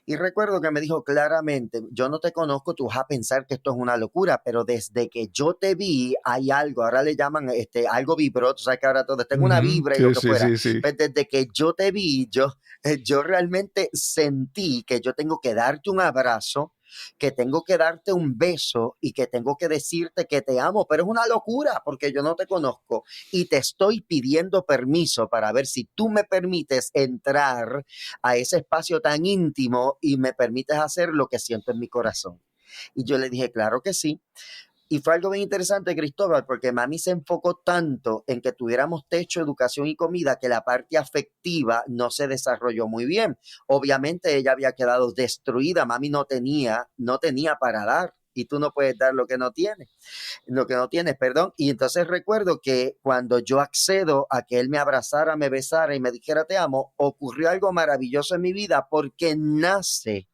Y recuerdo que me dijo claramente, yo no te conozco, tú vas a pensar que esto es una locura, pero desde que yo te vi hay algo, ahora le llaman algo vibró, tú sabes que ahora todo tengo una Ujú. vibra y lo Sí, que sí, fuera. sí, sí. Pues desde que yo te vi, yo realmente sentí que yo tengo que darte un abrazo, que tengo que darte un beso y que tengo que decirte que te amo, pero es una locura porque yo no te conozco y te estoy pidiendo permiso para ver si tú me permites entrar a ese espacio tan íntimo y me permites hacer lo que siento en mi corazón. Y yo le dije, claro que sí. Y fue algo bien interesante, Cristóbal, porque mami se enfocó tanto en que tuviéramos techo, educación y comida que la parte afectiva no se desarrolló muy bien. Obviamente ella había quedado destruida, mami no tenía para dar. Y tú no puedes dar lo que no tienes, perdón. Y entonces recuerdo que cuando yo accedo a que él me abrazara, me besara y me dijera te amo, ocurrió algo maravilloso en mi vida porque nace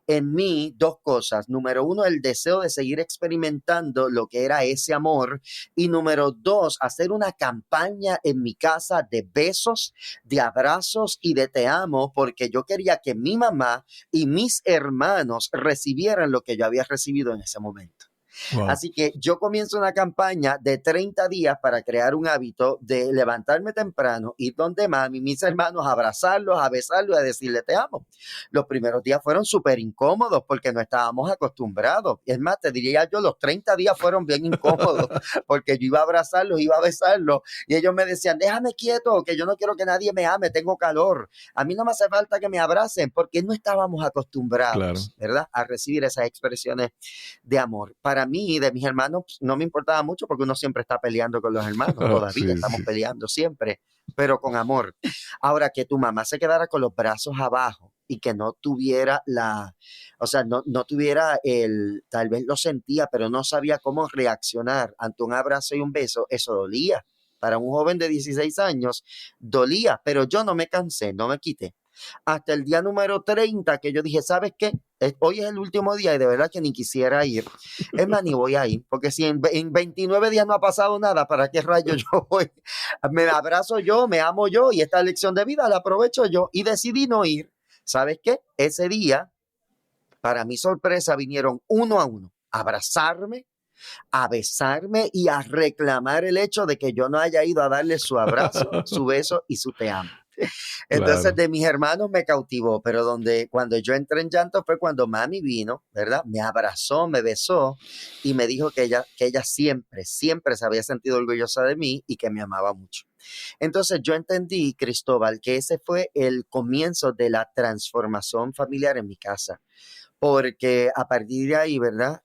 en mí dos cosas. Número uno, el deseo de seguir experimentando lo que era ese amor. Y número dos, hacer una campaña en mi casa de besos, de abrazos y de te amo, porque yo quería que mi mamá y mis hermanos recibieran lo que yo había recibido en ese momento. Wow. Así que yo comienzo una campaña de 30 días para crear un hábito de levantarme temprano, ir donde mami, mis hermanos, a abrazarlos, a besarlos, a decirle te amo. Los primeros días fueron súper incómodos porque no estábamos acostumbrados. Es más, te diría yo, los 30 días fueron bien incómodos porque yo iba a abrazarlos, iba a besarlos y ellos me decían, déjame quieto, que yo no quiero que nadie me ame, tengo calor. A mí no me hace falta que me abracen porque no estábamos Claro. acostumbrados, ¿verdad? A recibir esas expresiones de amor. Para mí, de mis hermanos, no me importaba mucho porque uno siempre está peleando con los hermanos, todavía Sí, estamos sí. peleando siempre, pero con amor. Ahora, que tu mamá se quedara con los brazos abajo y que no tuviera o sea, no tuviera tal vez lo sentía, pero no sabía cómo reaccionar ante un abrazo y un beso, eso dolía. Para un joven de 16 años, dolía, pero yo no me cansé, no me quité hasta el día número 30 que yo dije, ¿sabes qué? Hoy es el último día y de verdad que ni quisiera ir. Es más, ni voy a ir, porque si en 29 días no ha pasado nada, ¿para qué rayo yo voy? Me abrazo yo, me amo yo y esta lección de vida la aprovecho yo y decidí no ir. ¿Sabes qué? Ese día, para mi sorpresa, vinieron uno a uno a abrazarme, a besarme y a reclamar el hecho de que yo no haya ido a darle su abrazo, su beso y su te amo. Entonces Claro. de mis hermanos me cautivó, pero cuando yo entré en llanto fue cuando mami vino, ¿verdad? Me abrazó, me besó y me dijo que ella siempre, siempre se había sentido orgullosa de mí y que me amaba mucho. Entonces yo entendí, Cristóbal, que ese fue el comienzo de la transformación familiar en mi casa porque a partir de ahí, ¿verdad?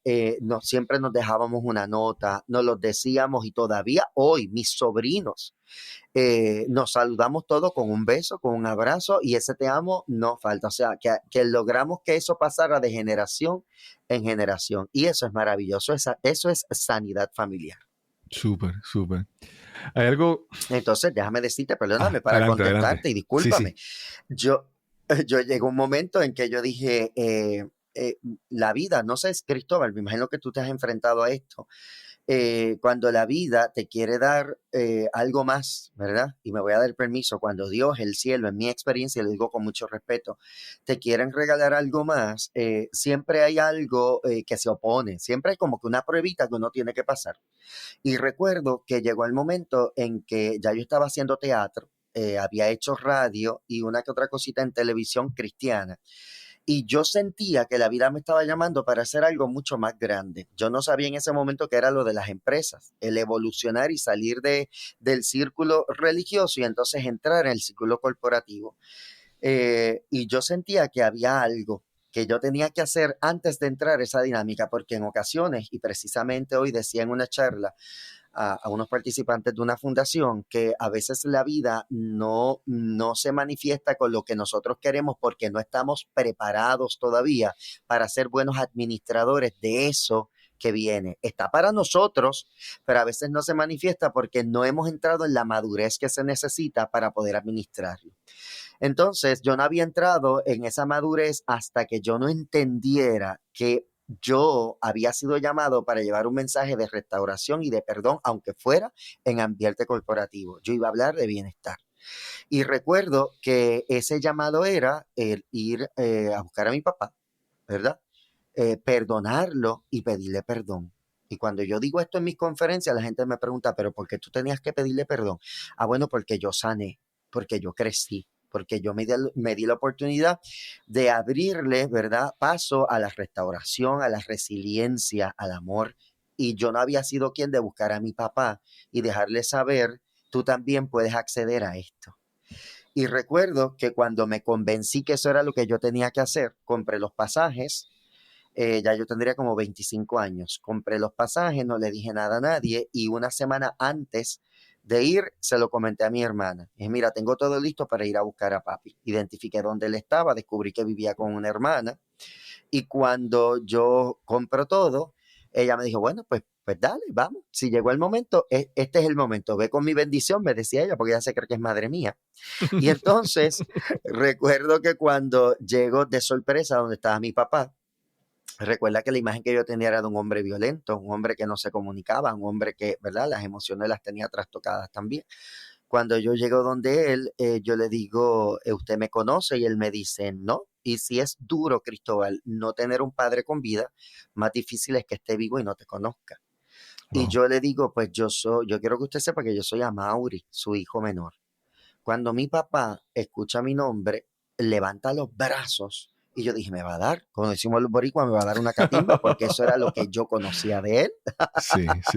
Siempre nos dejábamos una nota, nos lo decíamos y todavía hoy mis sobrinos nos saludamos todos con un beso, con un abrazo y ese te amo no falta. O sea, que logramos que eso pasara de generación en generación y eso es maravilloso, eso es sanidad familiar. Súper, súper. Hay algo. Entonces, déjame decirte, perdóname para Adelante, adelante. contestarte y Sí, discúlpame. sí. Yo, yo llegó un momento en que yo dije, la vida, no sé, Cristóbal, me imagino que tú te has enfrentado a esto, cuando la vida te quiere dar algo más, ¿verdad? Y me voy a dar permiso, cuando Dios, el cielo, en mi experiencia, lo digo con mucho respeto, te quieren regalar algo más, siempre hay algo que se opone, siempre hay como que una pruebita que uno tiene que pasar. Y recuerdo que llegó el momento en que ya yo estaba haciendo teatro, había hecho radio y una que otra cosita en televisión cristiana. Y yo sentía que la vida me estaba llamando para hacer algo mucho más grande. Yo no sabía en ese momento que era lo de las empresas, el evolucionar y salir del círculo religioso y entonces entrar en el círculo corporativo. Y yo sentía que había algo que yo tenía que hacer antes de entrar a esa dinámica, porque en ocasiones, y precisamente hoy decía en una charla, a unos participantes de una fundación que a veces la vida no se manifiesta con lo que nosotros queremos porque no estamos preparados todavía para ser buenos administradores de eso que viene. Está para nosotros, pero a veces no se manifiesta porque no hemos entrado en la madurez que se necesita para poder administrarlo. Entonces, yo no había entrado en esa madurez hasta que yo no entendiera que yo había sido llamado para llevar un mensaje de restauración y de perdón, aunque fuera en ambiente corporativo. Yo iba a hablar de bienestar. Y recuerdo que ese llamado era el ir a buscar a mi papá, ¿verdad? Perdonarlo y pedirle perdón. Y cuando yo digo esto en mis conferencias, la gente me pregunta, ¿pero por qué tú tenías que pedirle perdón? Ah, bueno, porque yo sané, porque yo crecí, porque yo me di la oportunidad de abrirle, ¿verdad?, paso a la restauración, a la resiliencia, al amor. Y yo no había sido quien de buscar a mi papá y dejarle saber, tú también puedes acceder a esto. Y recuerdo que cuando me convencí que eso era lo que yo tenía que hacer, compré los pasajes. Ya yo tendría como 25 años. Compré los pasajes, no le dije nada a nadie y una semana antes de ir se lo comenté a mi hermana. Dije, mira, tengo todo listo para ir a buscar a papi. Identifiqué dónde él estaba, descubrí que vivía con una hermana y cuando yo compro todo, ella me dijo, bueno, pues dale, vamos. Si llegó el momento, este es el momento. Ve con mi bendición, me decía ella, porque ella se cree que es madre mía. Y entonces recuerdo que cuando llego de sorpresa donde estaba mi papá, recuerda que la imagen que yo tenía era de un hombre violento, un hombre que no se comunicaba, un hombre que, ¿verdad?, las emociones las tenía trastocadas también. Cuando yo llego donde él, yo le digo, ¿usted me conoce? Y él me dice, no. Y si es duro, Cristóbal, no tener un padre con vida, más difícil es que esté vivo y no te conozca. Wow. Y yo le digo, pues yo quiero que usted sepa que yo soy Amaury, su hijo menor. Cuando mi papá escucha mi nombre, levanta los brazos y yo dije, me va a dar, como decimos los boricuas, me va a dar una catimba, porque eso era lo que yo conocía de él.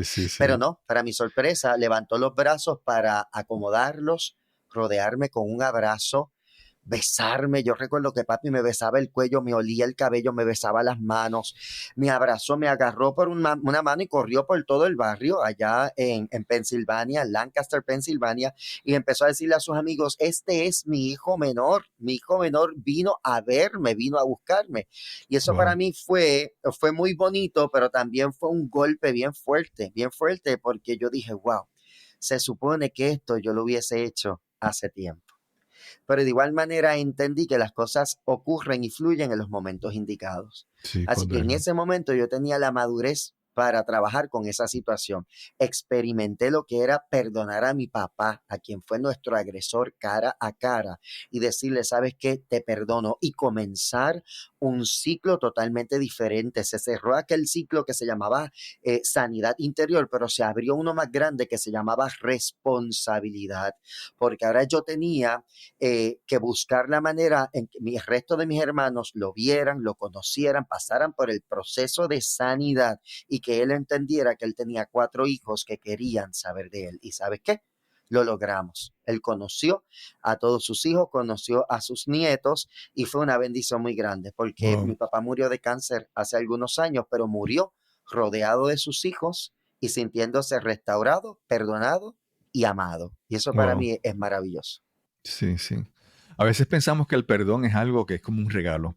Sí. Pero no, para mi sorpresa, levantó los brazos para acomodarlos, rodearme con un abrazo, besarme. Yo recuerdo que papi me besaba el cuello, me olía el cabello, me besaba las manos, me abrazó, me agarró por una mano y corrió por todo el barrio allá en Pensilvania, Lancaster, Pensilvania, y empezó a decirle a sus amigos, este es mi hijo menor vino a verme, vino a buscarme. Y eso para mí fue muy bonito, pero también fue un golpe bien fuerte, porque yo dije, wow, se supone que esto yo lo hubiese hecho hace tiempo. Pero de igual manera entendí que las cosas ocurren y fluyen en los momentos indicados. Sí, así que en ese momento yo tenía la madurez para trabajar con esa situación. Experimenté lo que era perdonar a mi papá, a quien fue nuestro agresor cara a cara, y decirle, ¿sabes qué? Te perdono. Y comenzar un ciclo totalmente diferente. Se cerró aquel ciclo que se llamaba sanidad interior, pero se abrió uno más grande que se llamaba responsabilidad, porque ahora yo tenía que buscar la manera en que el resto de mis hermanos lo vieran, lo conocieran, pasaran por el proceso de sanidad y que él entendiera que él tenía 4 hijos que querían saber de él. ¿Y sabes qué? Lo logramos. Él conoció a todos sus hijos, conoció a sus nietos y fue una bendición muy grande porque mi papá murió de cáncer hace algunos años, pero murió rodeado de sus hijos y sintiéndose restaurado, perdonado y amado. Y eso para mí es maravilloso. Sí. A veces pensamos que el perdón es algo que es como un regalo.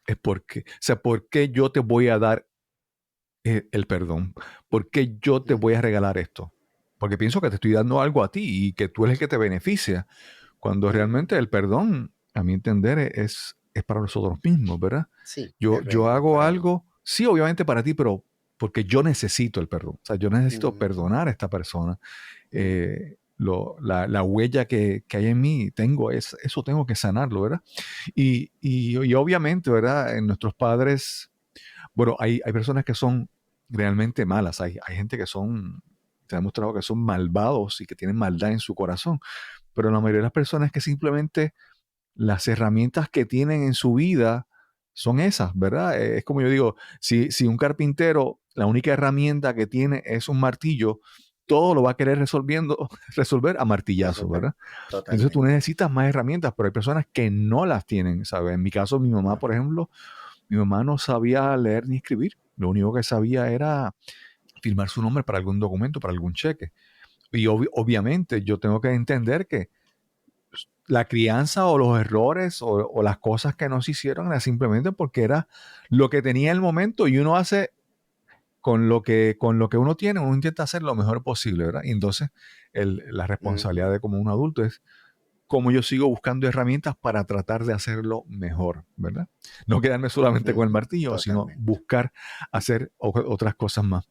Es porque, ¿por qué yo te voy a dar el perdón? ¿Por qué yo te voy a regalar esto? Porque pienso que te estoy dando algo a ti y que tú eres el que te beneficia. Cuando realmente el perdón, a mi entender, es para nosotros mismos, ¿verdad? Sí. Yo hago algo, sí, obviamente para ti, pero porque yo necesito el perdón. O sea, yo necesito perdonar a esta persona. La huella que hay en mí, eso tengo que sanarlo, ¿verdad? Y obviamente, ¿verdad? En nuestros padres, bueno, hay personas que son realmente malas, hay gente que se ha demostrado que son malvados y que tienen maldad en su corazón, pero la mayoría de las personas que simplemente las herramientas que tienen en su vida son esas, ¿verdad? Es como yo digo, si un carpintero, la única herramienta que tiene es un martillo, todo lo va a querer resolver a martillazo, ¿verdad? Totalmente. Entonces tú necesitas más herramientas, pero hay personas que no las tienen, ¿sabes? En mi caso, mi mamá, por ejemplo, mi mamá no sabía leer ni escribir. Lo único que sabía era firmar su nombre para algún documento, para algún cheque. Y obviamente yo tengo que entender que la crianza o los errores o las cosas que no se hicieron era simplemente porque era lo que tenía en el momento y uno hace con lo que uno tiene, uno intenta hacer lo mejor posible, ¿verdad? Y entonces la responsabilidad de como un adulto es cómo yo sigo buscando herramientas para tratar de hacerlo mejor, ¿verdad? No quedarme solamente con el martillo, sino Totalmente. buscar hacer otras cosas más.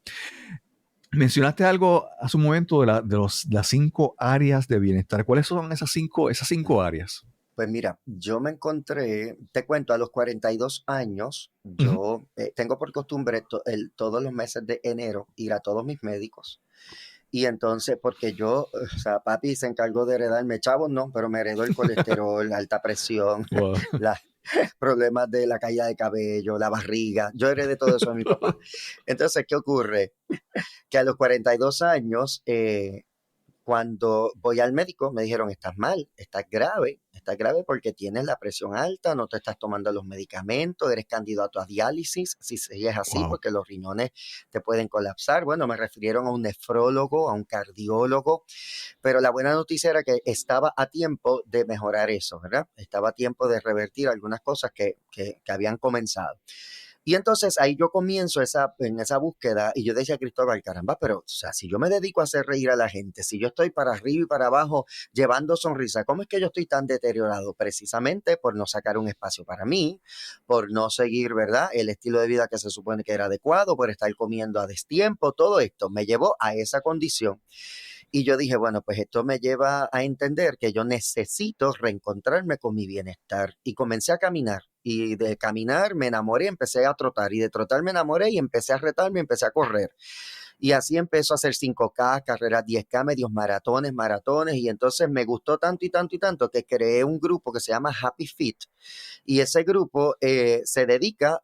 Mencionaste algo hace un momento de las 5 áreas de bienestar. ¿Cuáles son esas cinco áreas? Pues mira, yo me encontré, te cuento, a los 42 años, Ujú. yo tengo por costumbre todos los meses de enero ir a todos mis médicos. Y entonces, porque yo, o sea, papi se encargó de heredarme chavos, no, pero me heredó el colesterol, la alta presión, Wow. los problemas de la caída de cabello, la barriga. Yo heredé todo eso de mi papá. Entonces, ¿qué ocurre? Que a los 42 años, cuando voy al médico, me dijeron, estás mal, estás grave porque tienes la presión alta, no te estás tomando los medicamentos, eres candidato a diálisis, si sigues así, Wow. porque los riñones te pueden colapsar. Bueno, me refirieron a un nefrólogo, a un cardiólogo, pero la buena noticia era que estaba a tiempo de mejorar eso, ¿verdad? Estaba a tiempo de revertir algunas cosas que habían comenzado. Y entonces ahí yo comienzo en esa búsqueda y yo decía a Cristóbal, caramba, pero o sea, si yo me dedico a hacer reír a la gente, si yo estoy para arriba y para abajo llevando sonrisa, ¿cómo es que yo estoy tan deteriorado? Precisamente por no sacar un espacio para mí, por no seguir, ¿verdad? El estilo de vida que se supone que era adecuado, por estar comiendo a destiempo, todo esto me llevó a esa condición. Y yo dije, bueno, pues esto me lleva a entender que yo necesito reencontrarme con mi bienestar. Y comencé a caminar. Y de caminar me enamoré, empecé a trotar. Y de trotar me enamoré y empecé a retarme, empecé a correr. Y así empezó a hacer 5K, carreras 10K, medios maratones. Y entonces me gustó tanto y tanto y tanto que creé un grupo que se llama Happy Fit. Y ese grupo se dedica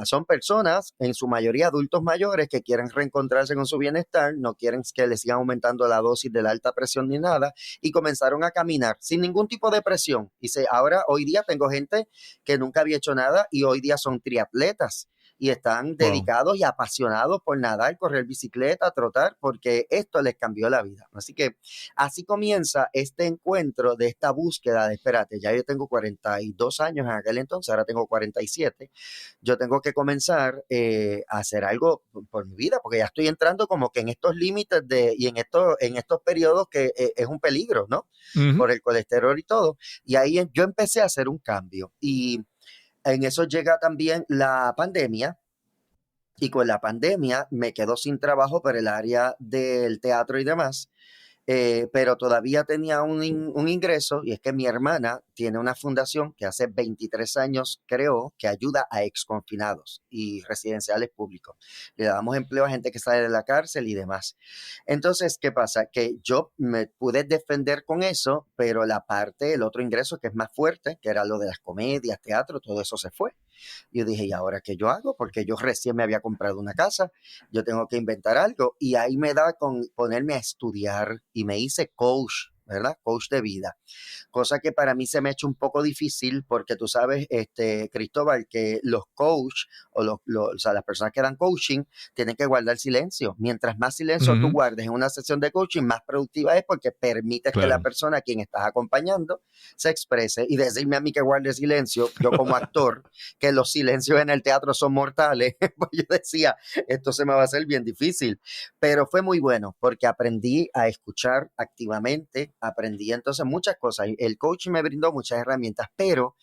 son personas, en su mayoría adultos mayores, que quieren reencontrarse con su bienestar, no quieren que les sigan aumentando la dosis de la alta presión ni nada, y comenzaron a caminar sin ningún tipo de presión. Ahora, hoy día tengo gente que nunca había hecho nada y hoy día son triatletas y están Wow. dedicados y apasionados por nadar, correr bicicleta, trotar, porque esto les cambió la vida. Así que así comienza este encuentro de esta búsqueda de, espérate, ya yo tengo 42 años en aquel entonces, ahora tengo 47, yo tengo que comenzar a hacer algo por mi vida, porque ya estoy entrando como que en estos límites y en estos periodos que es un peligro, ¿no? Ujú. Por el colesterol y todo. Y ahí yo empecé a hacer un cambio. Y en eso llega también la pandemia. Y con la pandemia me quedo sin trabajo por el área del teatro y demás. Pero todavía tenía un ingreso y es que mi hermana tiene una fundación que hace 23 años creó que ayuda a exconfinados y residenciales públicos. Le damos empleo a gente que sale de la cárcel y demás. Entonces, ¿qué pasa? Que yo me pude defender con eso, pero el otro ingreso que es más fuerte, que era lo de las comedias, teatro, todo eso se fue. Yo dije, ¿y ahora qué yo hago? Porque yo recién me había comprado una casa, yo tengo que inventar algo. Y ahí me da con ponerme a estudiar y me hice coach, ¿verdad? Coach de vida. Cosa que para mí se me ha hecho un poco difícil porque tú sabes, Cristóbal, que los coach o sea, las personas que dan coaching tienen que guardar silencio. Mientras más silencio tú Ujú. guardes en una sesión de coaching, más productiva es porque permites que la Claro. persona a quien estás acompañando se exprese y decirme a mí que guarde silencio, yo como actor, que los silencios en el teatro son mortales, pues yo decía, esto se me va a hacer bien difícil, pero fue muy bueno porque aprendí a escuchar activamente, aprendí entonces muchas cosas. El coaching me brindó muchas herramientas, pero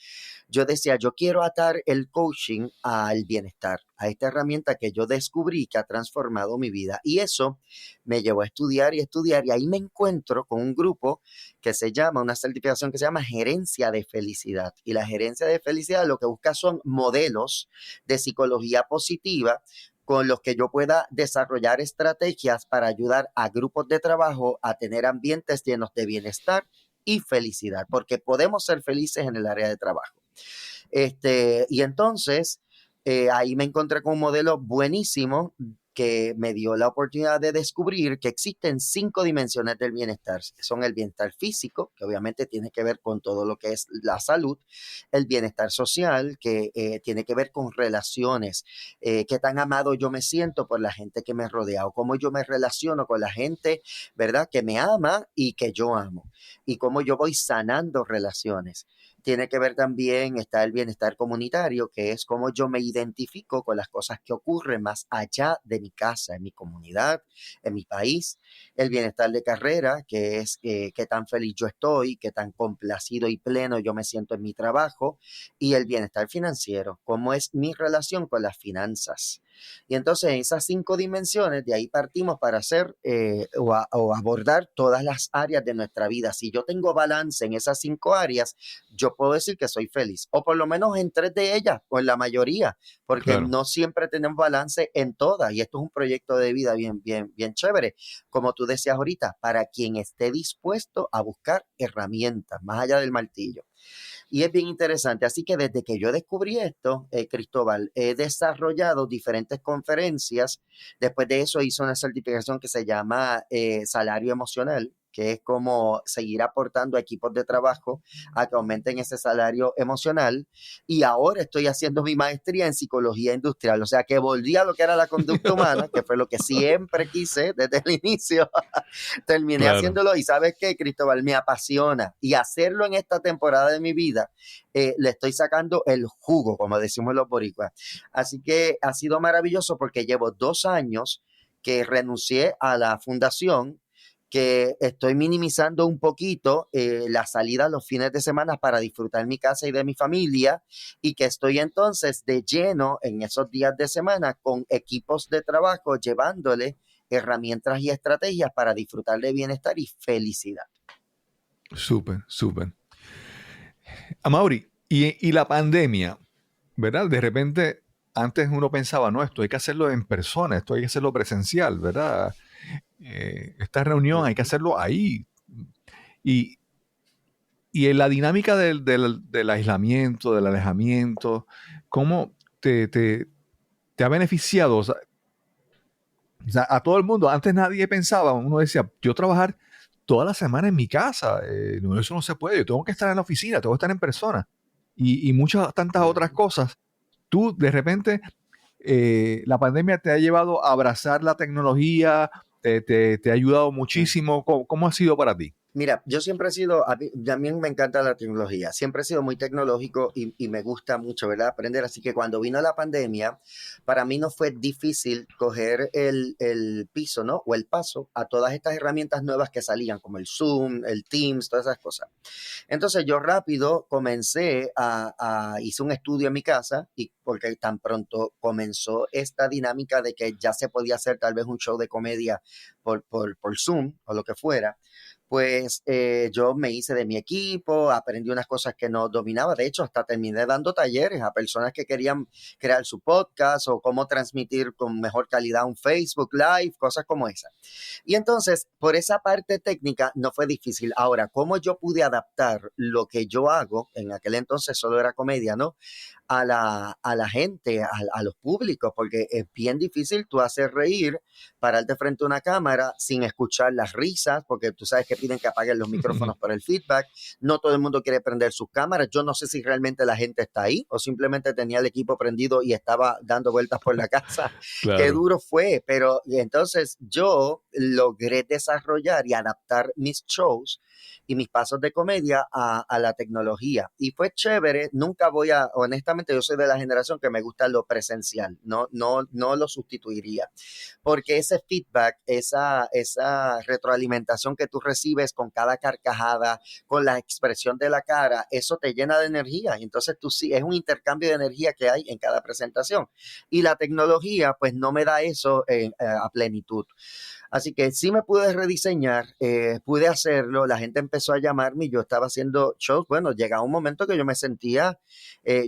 yo decía, yo quiero atar el coaching al bienestar, a esta herramienta que yo descubrí que ha transformado mi vida. Y eso me llevó a estudiar y estudiar. Y ahí me encuentro con un grupo que se llama, una certificación que se llama Gerencia de Felicidad. Y la gerencia de felicidad lo que busca son modelos de psicología positiva con los que yo pueda desarrollar estrategias para ayudar a grupos de trabajo a tener ambientes llenos de bienestar y felicidad, porque podemos ser felices en el área de trabajo. Y entonces ahí me encontré con un modelo buenísimo que me dio la oportunidad de descubrir que existen 5 dimensiones del bienestar. Son el bienestar físico, que obviamente tiene que ver con todo lo que es la salud, el bienestar social, que tiene que ver con relaciones, qué tan amado yo me siento por la gente que me rodea o cómo yo me relaciono con la gente, ¿verdad?, que me ama y que yo amo, y cómo yo voy sanando relaciones. Tiene que ver también, está el bienestar comunitario, que es cómo yo me identifico con las cosas que ocurren más allá de mi casa, en mi comunidad, en mi país. El bienestar de carrera, que es qué tan feliz yo estoy, qué tan complacido y pleno yo me siento en mi trabajo. Y el bienestar financiero, cómo es mi relación con las finanzas. Y entonces en esas 5 dimensiones, de ahí partimos para hacer o abordar todas las áreas de nuestra vida. Si yo tengo balance en esas 5 áreas, yo puedo decir que soy feliz, o por lo menos en 3 de ellas, o en la mayoría, porque Claro. no siempre tenemos balance en todas, y esto es un proyecto de vida bien, bien, bien chévere, como tú decías ahorita, para quien esté dispuesto a buscar herramientas, más allá del martillo. Y es bien interesante. Así que desde que yo descubrí esto, Cristóbal, he desarrollado diferentes conferencias. Después de eso hice una certificación que se llama salario emocional, que es como seguir aportando a equipos de trabajo a que aumenten ese salario emocional. Y ahora estoy haciendo mi maestría en psicología industrial. O sea que volví a lo que era la conducta humana, que fue lo que siempre quise desde el inicio. Terminé Claro. haciéndolo y ¿sabes qué, Cristóbal? Me apasiona, y hacerlo en esta temporada de mi vida, le estoy sacando el jugo, como decimos los boricuas. Así que ha sido maravilloso porque llevo 2 años que renuncié a la fundación, que estoy minimizando un poquito la salida los fines de semana para disfrutar mi casa y de mi familia, y que estoy entonces de lleno en esos días de semana con equipos de trabajo llevándole herramientas y estrategias para disfrutar de bienestar y felicidad. Súper, súper. Amaury, y la pandemia, ¿verdad? De repente, antes uno pensaba, no, esto hay que hacerlo en persona, esto hay que hacerlo presencial, ¿verdad? Esta reunión hay que hacerlo ahí. Y, y en la dinámica del aislamiento, del alejamiento, ¿cómo te ha beneficiado? O sea, a todo el mundo, antes nadie pensaba, uno decía, yo trabajar toda la semana en mi casa, no, eso no se puede, yo tengo que estar en la oficina, tengo que estar en persona. Y muchas, tantas otras cosas. Tú, de repente, la pandemia te ha llevado a abrazar la tecnología, te ha ayudado muchísimo. ¿Cómo ha sido para ti? Mira, yo siempre he sido, a mí me encanta la tecnología, siempre he sido muy tecnológico y me gusta mucho, ¿verdad?, aprender. Así que cuando vino la pandemia, para mí no fue difícil coger el piso, ¿no?, o el paso a todas estas herramientas nuevas que salían, como el Zoom, el Teams, todas esas cosas. Entonces yo rápido comencé hice un estudio en mi casa, y porque tan pronto comenzó esta dinámica de que ya se podía hacer tal vez un show de comedia por Zoom o lo que fuera, pues yo me hice de mi equipo, aprendí unas cosas que no dominaba. De hecho, hasta terminé dando talleres a personas que querían crear su podcast o cómo transmitir con mejor calidad un Facebook Live, cosas como esas. Y entonces, por esa parte técnica no fue difícil. Ahora, ¿cómo yo pude adaptar lo que yo hago? En aquel entonces solo era comedia, ¿no?, a la gente, a los públicos, porque es bien difícil tú hacer reír, pararte frente a una cámara sin escuchar las risas, porque tú sabes que piden que apaguen los micrófonos por el feedback. No todo el mundo quiere prender sus cámaras. Yo no sé si realmente la gente está ahí o simplemente tenía el equipo prendido y estaba dando vueltas por la casa. Qué Claro. duro fue, pero entonces yo logré desarrollar y adaptar mis shows y mis pasos de comedia a la tecnología. Y fue chévere. Nunca honestamente, yo soy de la generación que me gusta lo presencial, no lo sustituiría, porque ese feedback, esa retroalimentación que tú recibes con cada carcajada, con la expresión de la cara, eso te llena de energía. Y entonces tú sí, es un intercambio de energía que hay en cada presentación. Y la tecnología, pues no me da eso a plenitud. Así que sí me pude rediseñar, pude hacerlo, la gente empezó a llamarme y yo estaba haciendo shows. Bueno, llegaba un momento que yo me sentía,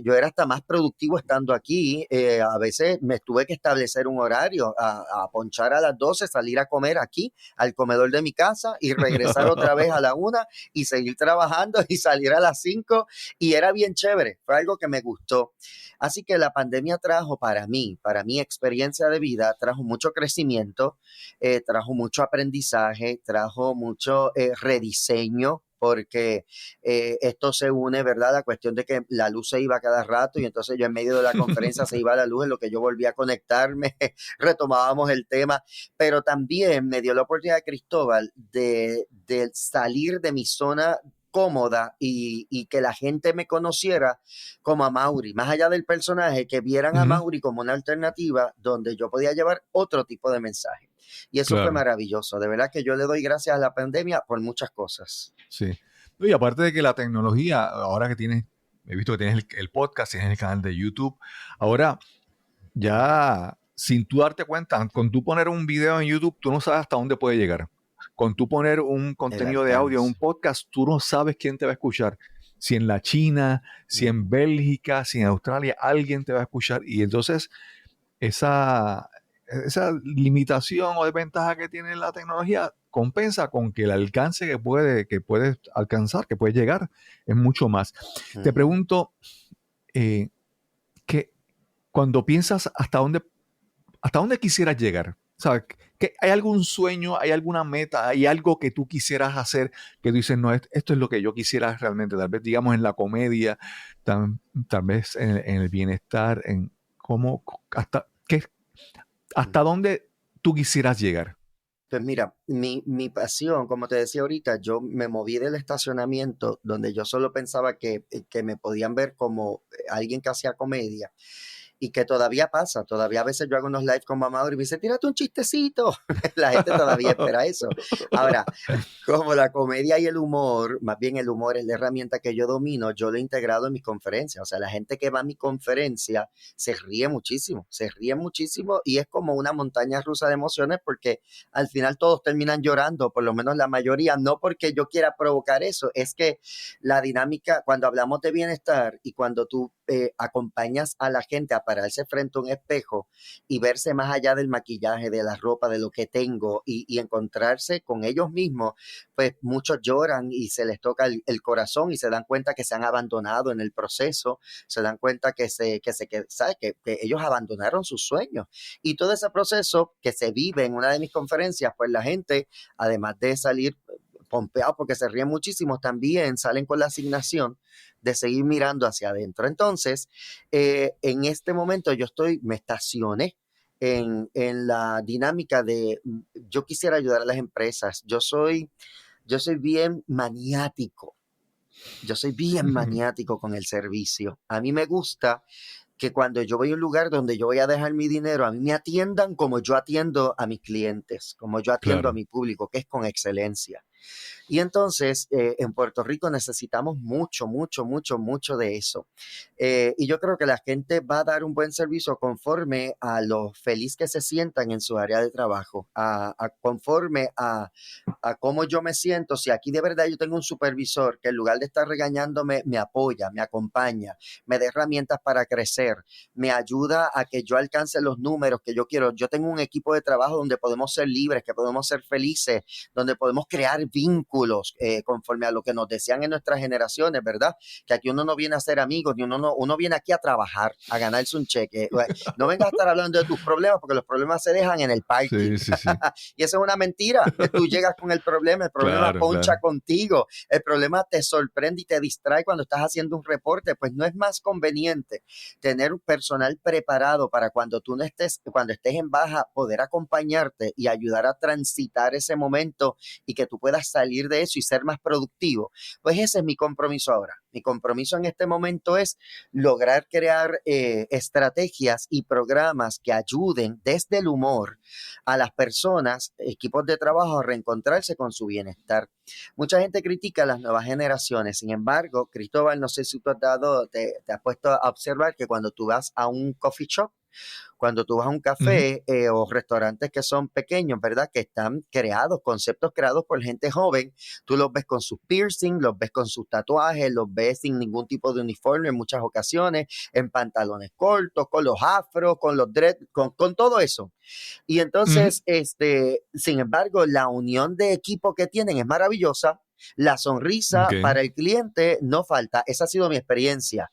yo era hasta más productivo estando aquí. A veces me tuve que establecer un horario, a ponchar a las 12, salir a comer aquí, al comedor de mi casa y regresar otra vez a la 1 y seguir trabajando y salir a las 5 y era bien chévere, fue algo que me gustó. Así que la pandemia trajo para mi experiencia de vida, trajo mucho crecimiento, trajo mucho aprendizaje, trajo mucho rediseño, porque esto se une, ¿verdad? La cuestión de que la luz se iba cada rato y entonces yo en medio de la conferencia se iba la luz, en lo que yo volvía a conectarme, retomábamos el tema, pero también me dio la oportunidad, Cristóbal, de salir de mi zona cómoda y que la gente me conociera como a Mauri, más allá del personaje, que vieran a Ujú. Mauri como una alternativa donde yo podía llevar otro tipo de mensaje. Y eso fue Claro, maravilloso. De verdad que yo le doy gracias a la pandemia por muchas cosas. sí. No, y aparte de que la tecnología, ahora que tienes, he visto que tienes el podcast, tienes el canal de YouTube, ahora ya sin tú darte cuenta, con tú poner un video en YouTube, tú no sabes hasta dónde puede llegar. Con tú poner un El contenido de audio en un alcance. podcast, tú no sabes quién te va a escuchar. Si en la China, si en Ujú. Bélgica, si en Australia, alguien te va a escuchar. Y entonces esa, esa limitación o desventaja que tiene la tecnología compensa con que el alcance que puede alcanzar, que puede llegar, es mucho más. Te Ujú. pregunto, eh, que cuando piensas hasta dónde quisieras llegar, ¿sabes? ¿Que hay algún sueño, hay alguna meta, hay algo que tú quisieras hacer que tú dices, no, esto es lo que yo quisiera realmente, tal vez digamos en la comedia, tal vez en el bienestar, en cómo, hasta Ujú. dónde tú quisieras llegar? Pues mira, mi pasión, como te decía ahorita, yo me moví del estacionamiento donde yo solo pensaba que me podían ver como alguien que hacía comedia y que todavía pasa, todavía a veces yo hago unos live con Mamador y me dice, tírate un chistecito, la gente todavía espera eso. Ahora, como la comedia y el humor, más bien el humor es la herramienta que yo domino, yo lo he integrado en mis conferencias. O sea, la gente que va a mi conferencia se ríe muchísimo y es como una montaña rusa de emociones porque al final todos terminan llorando, por lo menos la mayoría, no porque yo quiera provocar eso, es que la dinámica, cuando hablamos de bienestar y cuando tú acompañas a la gente a pararse frente a un espejo y verse más allá del maquillaje, de la ropa, de lo que tengo y encontrarse con ellos mismos, pues muchos lloran y se les toca el corazón y se dan cuenta que se han abandonado en el proceso, se dan cuenta ¿sabes? Que ellos abandonaron sus sueños. Y todo ese proceso que se vive en una de mis conferencias, pues la gente, además de salir pompeados porque se ríen muchísimo, también salen con la asignación de seguir mirando hacia adentro. Entonces, en este momento me estacioné en la dinámica de yo quisiera ayudar a las empresas. Yo soy bien maniático. Yo soy bien maniático con el servicio. A mí me gusta que cuando yo voy a un lugar donde yo voy a dejar mi dinero, a mí me atiendan como yo atiendo a mis clientes, como yo atiendo a Claro. mi público, que es con excelencia. Y entonces en Puerto Rico necesitamos mucho de eso. Y yo creo que la gente va a dar un buen servicio conforme a lo feliz que se sientan en su área de trabajo, conforme a cómo yo me siento. Si aquí de verdad yo tengo un supervisor que en lugar de estar regañándome, me apoya, me acompaña, me da herramientas para crecer, me ayuda a que yo alcance los números que yo quiero. Yo tengo un equipo de trabajo donde podemos ser libres, que podemos ser felices, donde podemos crear vínculos conforme a lo que nos decían en nuestras generaciones, ¿verdad? Que aquí uno no viene a ser amigos, ni uno viene aquí a trabajar, a ganarse un cheque. No vengas a estar hablando de tus problemas porque los problemas se dejan en el parking. Sí, sí, sí. Y eso es una mentira. Tú llegas con el problema Claro, poncha claro. contigo, el problema te sorprende y te distrae cuando estás haciendo un reporte. Pues no es más conveniente tener un personal preparado para cuando tú no estés, cuando estés en baja, poder acompañarte y ayudar a transitar ese momento y que tú puedas salir de eso y ser más productivo. Pues ese es mi compromiso ahora. Mi compromiso en este momento es lograr crear estrategias y programas que ayuden desde el humor a las personas, equipos de trabajo, a reencontrarse con su bienestar. Mucha gente critica a las nuevas generaciones, sin embargo, Cristóbal, no sé si tú te has puesto a observar que cuando tú vas a un coffee shop, Cuando tú vas a un Ujú. café o restaurantes que son pequeños, ¿verdad? Que están creados, conceptos creados por gente joven, tú los ves con sus piercing, los ves con sus tatuajes, los ves sin ningún tipo de uniforme en muchas ocasiones, en pantalones cortos, con los afros, con los dread, con todo eso. Y Ujú. entonces, sin embargo, la unión de equipo que tienen es maravillosa. La sonrisa Ok. para el cliente no falta. Esa ha sido mi experiencia.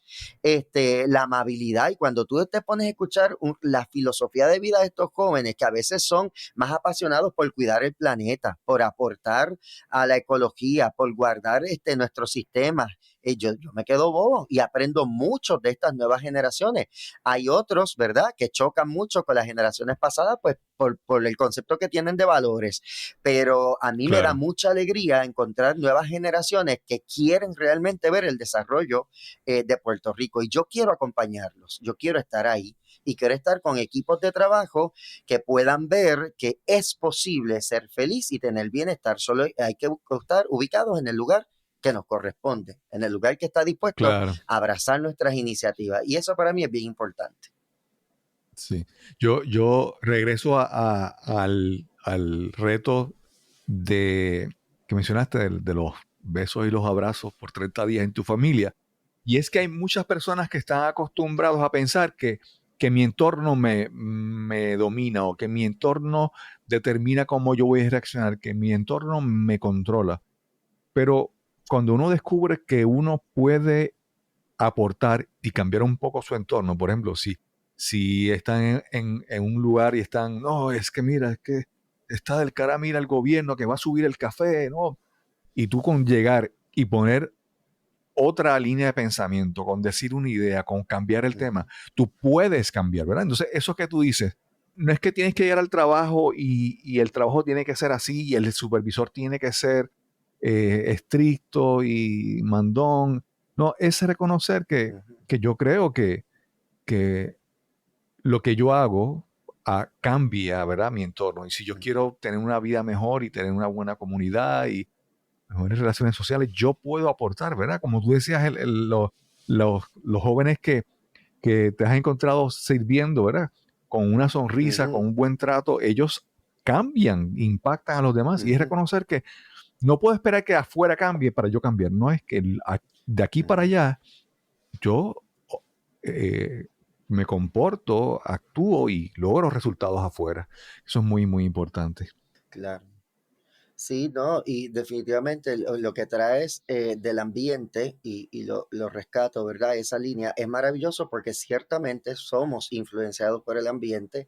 La amabilidad y cuando tú te pones a escuchar la filosofía de vida de estos jóvenes que a veces son más apasionados por cuidar el planeta, por aportar a la ecología, por guardar nuestros sistemas. Yo me quedo bobo y aprendo mucho de estas nuevas generaciones. Hay otros, ¿verdad?, que chocan mucho con las generaciones pasadas, pues por el concepto que tienen de valores. Pero a mí me da Claro. mucha alegría encontrar nuevas generaciones que quieren realmente ver el desarrollo de Puerto Rico. Y yo quiero acompañarlos, yo quiero estar ahí y quiero estar con equipos de trabajo que puedan ver que es posible ser feliz y tener bienestar. Solo hay que estar ubicados en el lugar que nos corresponde, en el lugar que está dispuesto Claro. a abrazar nuestras iniciativas. Y eso para mí es bien importante. Sí. Yo regreso al reto de que mencionaste de los besos y los abrazos por 30 días en tu familia. Y es que hay muchas personas que están acostumbrados a pensar que mi entorno me domina o que mi entorno determina cómo yo voy a reaccionar, que mi entorno me controla. Pero cuando uno descubre que uno puede aportar y cambiar un poco su entorno, por ejemplo, si están en un lugar y están, no, es que mira, es que está del cara, mira el gobierno que va a subir el café, ¿no? Y tú con llegar y poner otra línea de pensamiento, con decir una idea, con cambiar el tema, tú puedes cambiar, ¿verdad? Entonces, eso que tú dices, no es que tienes que llegar al trabajo y el trabajo tiene que ser así y el supervisor tiene que ser estricto y mandón. No, es reconocer Ujú, que yo creo que lo que yo hago cambia, ¿verdad? Mi entorno. Y si yo ujú, quiero tener una vida mejor y tener una buena comunidad y mejores relaciones sociales, yo puedo aportar, ¿verdad? Como tú decías, los jóvenes que te has encontrado sirviendo, ¿verdad? Con una sonrisa, con ujú, un buen trato, ellos cambian, impactan a los demás. Y es ujú, reconocer que no puedo esperar que afuera cambie para yo cambiar. No es que de aquí para ujú. allá yo eh, me comporto, actúo y logro resultados afuera. Eso es muy, muy importante. Claro. Sí, no, y definitivamente lo que traes del ambiente y lo rescato, ¿verdad? Esa línea es maravilloso porque ciertamente somos influenciados por el ambiente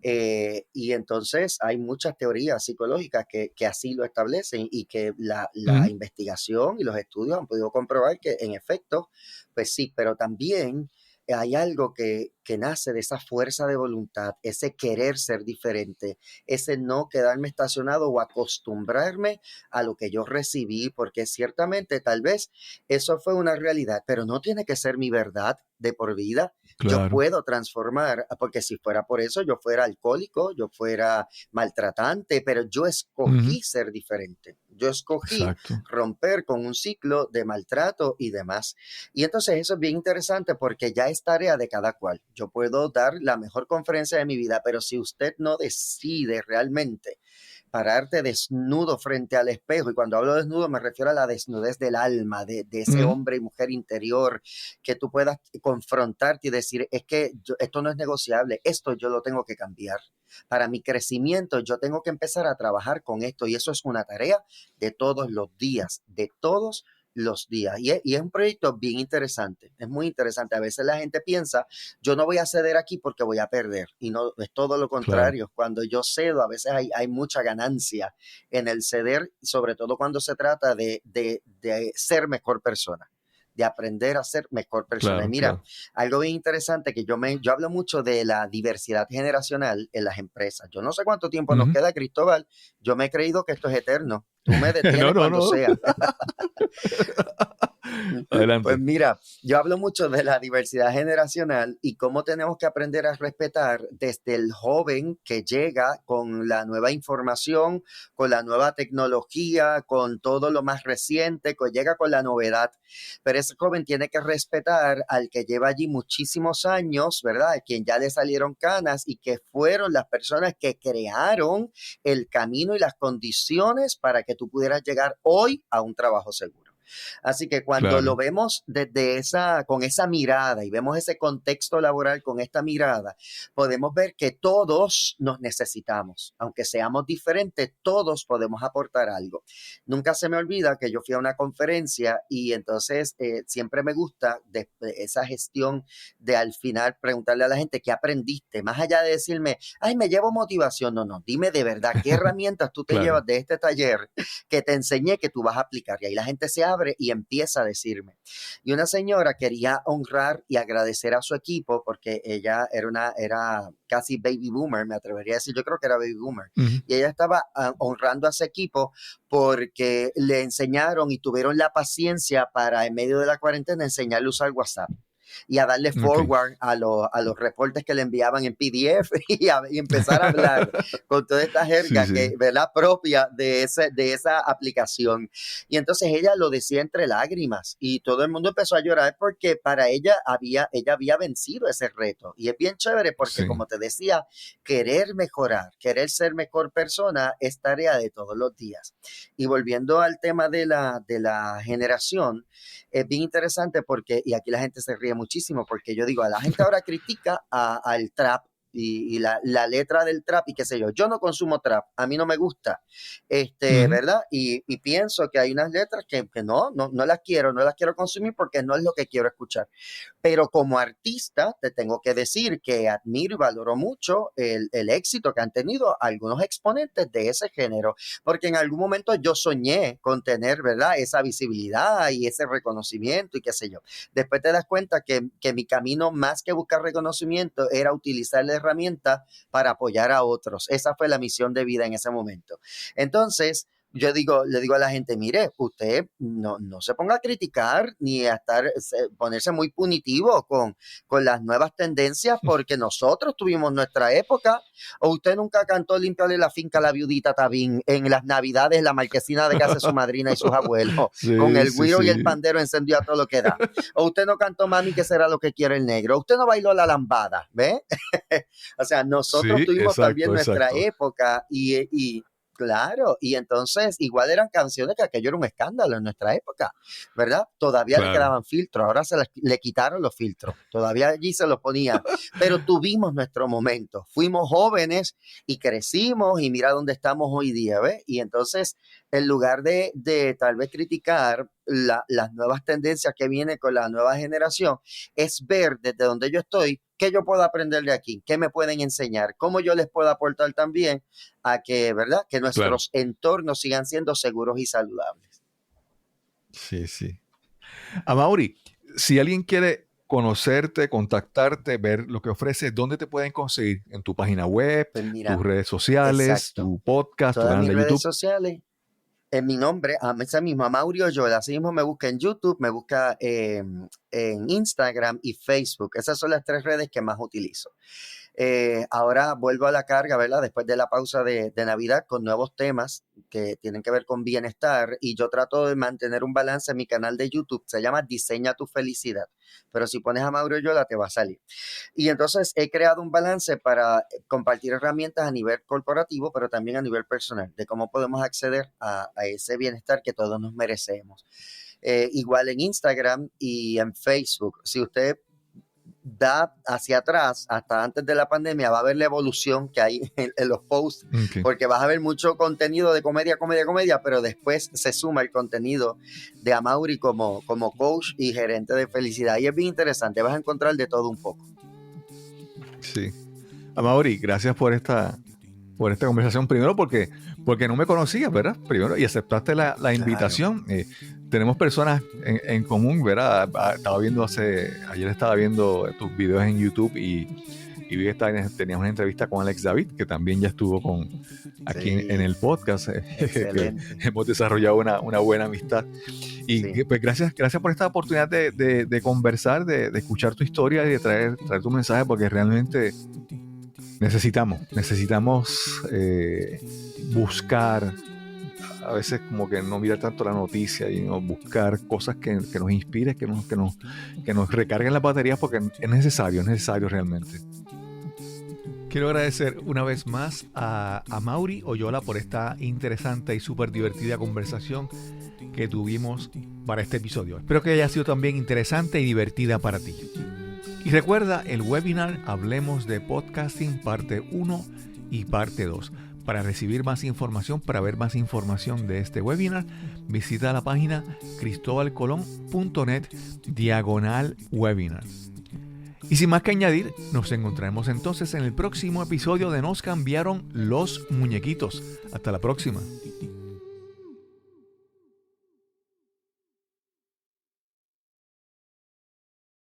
y entonces hay muchas teorías psicológicas que así lo establecen y que la Ujú. investigación y los estudios han podido comprobar que en efecto, pues sí, pero también hay algo que nace de esa fuerza de voluntad, ese querer ser diferente, ese no quedarme estacionado o acostumbrarme a lo que yo recibí, porque ciertamente tal vez eso fue una realidad, pero no tiene que ser mi verdad de por vida. Yo Claro, puedo transformar, porque si fuera por eso, yo fuera alcohólico, yo fuera maltratante, pero yo ujú, escogí ser diferente. Yo escogí exacto. romper con un ciclo de maltrato y demás. Y entonces eso es bien interesante porque ya es tarea de cada cual. Yo puedo dar la mejor conferencia de mi vida, pero si usted no decide realmente pararte desnudo frente al espejo, y cuando hablo desnudo me refiero a la desnudez del alma, de ese Ujú, hombre y mujer interior, que tú puedas confrontarte y decir, es que esto no es negociable, esto yo lo tengo que cambiar. Para mi crecimiento yo tengo que empezar a trabajar con esto y eso es una tarea de todos los días, de todos los días. Y es un proyecto bien interesante, es muy interesante. A veces la gente piensa, yo no voy a ceder aquí porque voy a perder. Y no, es todo lo claro. contrario. Cuando yo cedo, a veces hay mucha ganancia en el ceder, sobre todo cuando se trata de ser mejor persona, de aprender a ser mejor persona. Y Claro, mira, claro. algo bien interesante que yo hablo mucho de la diversidad generacional en las empresas. Yo no sé cuánto tiempo nos Ujú. queda, Cristóbal. Yo me he creído que esto es eterno. Tú me No, detienes no, cuando no. sea. Pues Adelante. mira, yo hablo mucho de la diversidad generacional y cómo tenemos que aprender a respetar desde el joven que llega con la nueva información, con la nueva tecnología, con todo lo más reciente, que llega con la novedad. Pero ese joven tiene que respetar al que lleva allí muchísimos años, ¿verdad? A quien ya le salieron canas y que fueron las personas que crearon el camino y las condiciones para que tú pudieras llegar hoy a un trabajo seguro. Así que cuando lo Claro, vemos desde con esa mirada y vemos ese contexto laboral con esta mirada, podemos ver que todos nos necesitamos. Aunque seamos diferentes, todos podemos aportar algo. Nunca se me olvida que yo fui a una conferencia y entonces siempre me gusta de esa gestión de al final preguntarle a la gente qué aprendiste, más allá de decirme, ay, me llevo motivación. No, no, dime de verdad qué herramientas tú te claro. llevas de este taller que te enseñé que tú vas a aplicar. Y ahí la gente se abre y empieza a decirme. Y una señora quería honrar y agradecer a su equipo porque ella era casi baby boomer, me atrevería a decir, yo creo que era baby boomer. Ujú. Y ella estaba honrando a ese equipo porque le enseñaron y tuvieron la paciencia para en medio de la cuarentena enseñarle a usar WhatsApp y a darle Ok. forward a los reportes que le enviaban en PDF y empezar a hablar con toda esta Sí, jerga sí. que, ¿verdad? Propia de esa aplicación. Y entonces ella lo decía entre lágrimas y todo el mundo empezó a llorar porque para ella había vencido ese reto. Y es bien chévere porque, Sí. como te decía, querer mejorar, querer ser mejor persona es tarea de todos los días. Y volviendo al tema de la generación, es bien interesante porque, y aquí la gente se ríe muchísimo, porque yo digo, a la gente ahora critica al trap y la letra del trap y qué sé yo. Yo no consumo trap, a mí no me gusta, Ujú. ¿verdad? Y pienso que hay unas letras que no las quiero, no las quiero consumir porque no es lo que quiero escuchar. Pero como artista, te tengo que decir que admiro y valoro mucho el éxito que han tenido algunos exponentes de ese género, porque en algún momento yo soñé con tener, ¿verdad? Esa visibilidad y ese reconocimiento y qué sé yo. Después te das cuenta que mi camino, más que buscar reconocimiento, era utilizar la herramienta para apoyar a otros. Esa fue la misión de vida en ese momento. Entonces, le digo a la gente, mire, usted no se ponga a criticar ni a ponerse muy punitivo con las nuevas tendencias porque nosotros tuvimos nuestra época. O usted nunca cantó Limpiarle la finca a la viudita Tabín en las navidades, la marquesina de casa de su madrina y sus abuelos, con Sí, el sí, güiro y el sí. pandero encendido a todo lo que da. O usted no cantó Mami, que será lo que quiere el negro. Usted no bailó la lambada, ¿ve? O sea, nosotros Sí, tuvimos también exacto, nuestra exacto. época y claro, y entonces igual eran canciones que aquello era un escándalo en nuestra época, ¿verdad? Todavía le Claro. quedaban filtros, ahora le quitaron los filtros, todavía allí se los ponían, pero tuvimos nuestro momento, fuimos jóvenes y crecimos y mira dónde estamos hoy día, ¿ves? Y entonces, en lugar de tal vez criticar las nuevas tendencias que vienen con la nueva generación, es ver desde donde yo estoy qué yo puedo aprender de aquí, qué me pueden enseñar, cómo yo les puedo aportar también a que, ¿verdad? Que Claro. nuestros entornos sigan siendo seguros y saludables. Sí, sí. Amaury, si alguien quiere conocerte, contactarte, ver lo que ofreces, ¿dónde te pueden conseguir? ¿En tu página web, Pues tus mira, redes sociales, exacto. tu podcast, tu Todas canal mis de redes YouTube? sociales, en mi nombre, a ese mismo, Amaury Oyola, así mismo me busca en YouTube, me busca en Instagram y Facebook. Esas son las tres redes que más utilizo. Ahora vuelvo a la carga, ¿verdad? Después de la pausa de Navidad con nuevos temas que tienen que ver con bienestar y yo trato de mantener un balance en mi canal de YouTube. Se llama Diseña tu felicidad, pero si pones a Mauro Yola te va a salir. Y entonces he creado un balance para compartir herramientas a nivel corporativo, pero también a nivel personal, de cómo podemos acceder a ese bienestar que todos nos merecemos. Igual en Instagram y en Facebook. Si usted da hacia atrás, hasta antes de la pandemia, va a ver la evolución que hay en los posts, Ok. porque vas a ver mucho contenido de comedia, pero después se suma el contenido de Amaury como coach y gerente de felicidad. Y es bien interesante, vas a encontrar de todo un poco. Sí. Amaury, gracias por esta conversación. Primero porque no me conocías, ¿verdad? Primero, y aceptaste la Claro. invitación. Tenemos personas en común, ¿verdad? Ayer estaba viendo tus videos en YouTube Y vi que tenías una entrevista con Alex David, que también ya estuvo aquí Sí. en el podcast. Excelente. Hemos desarrollado una buena amistad. Y Sí. pues gracias por esta oportunidad de conversar, de escuchar tu historia y de traer tu mensaje, porque realmente necesitamos buscar, a veces como que no mirar tanto la noticia y no buscar cosas que nos inspiren, que nos recarguen las baterías, porque es necesario realmente. Quiero agradecer una vez más a Maury Oyola por esta interesante y súper divertida conversación que tuvimos para este episodio. Espero que haya sido también interesante y divertida para ti. Y recuerda el webinar Hablemos de Podcasting parte 1 y parte 2. Para recibir más información, para ver más información de este webinar, visita la página cristobalcolon.net/webinar. Y sin más que añadir, nos encontraremos entonces en el próximo episodio de Nos cambiaron los muñequitos. Hasta la próxima.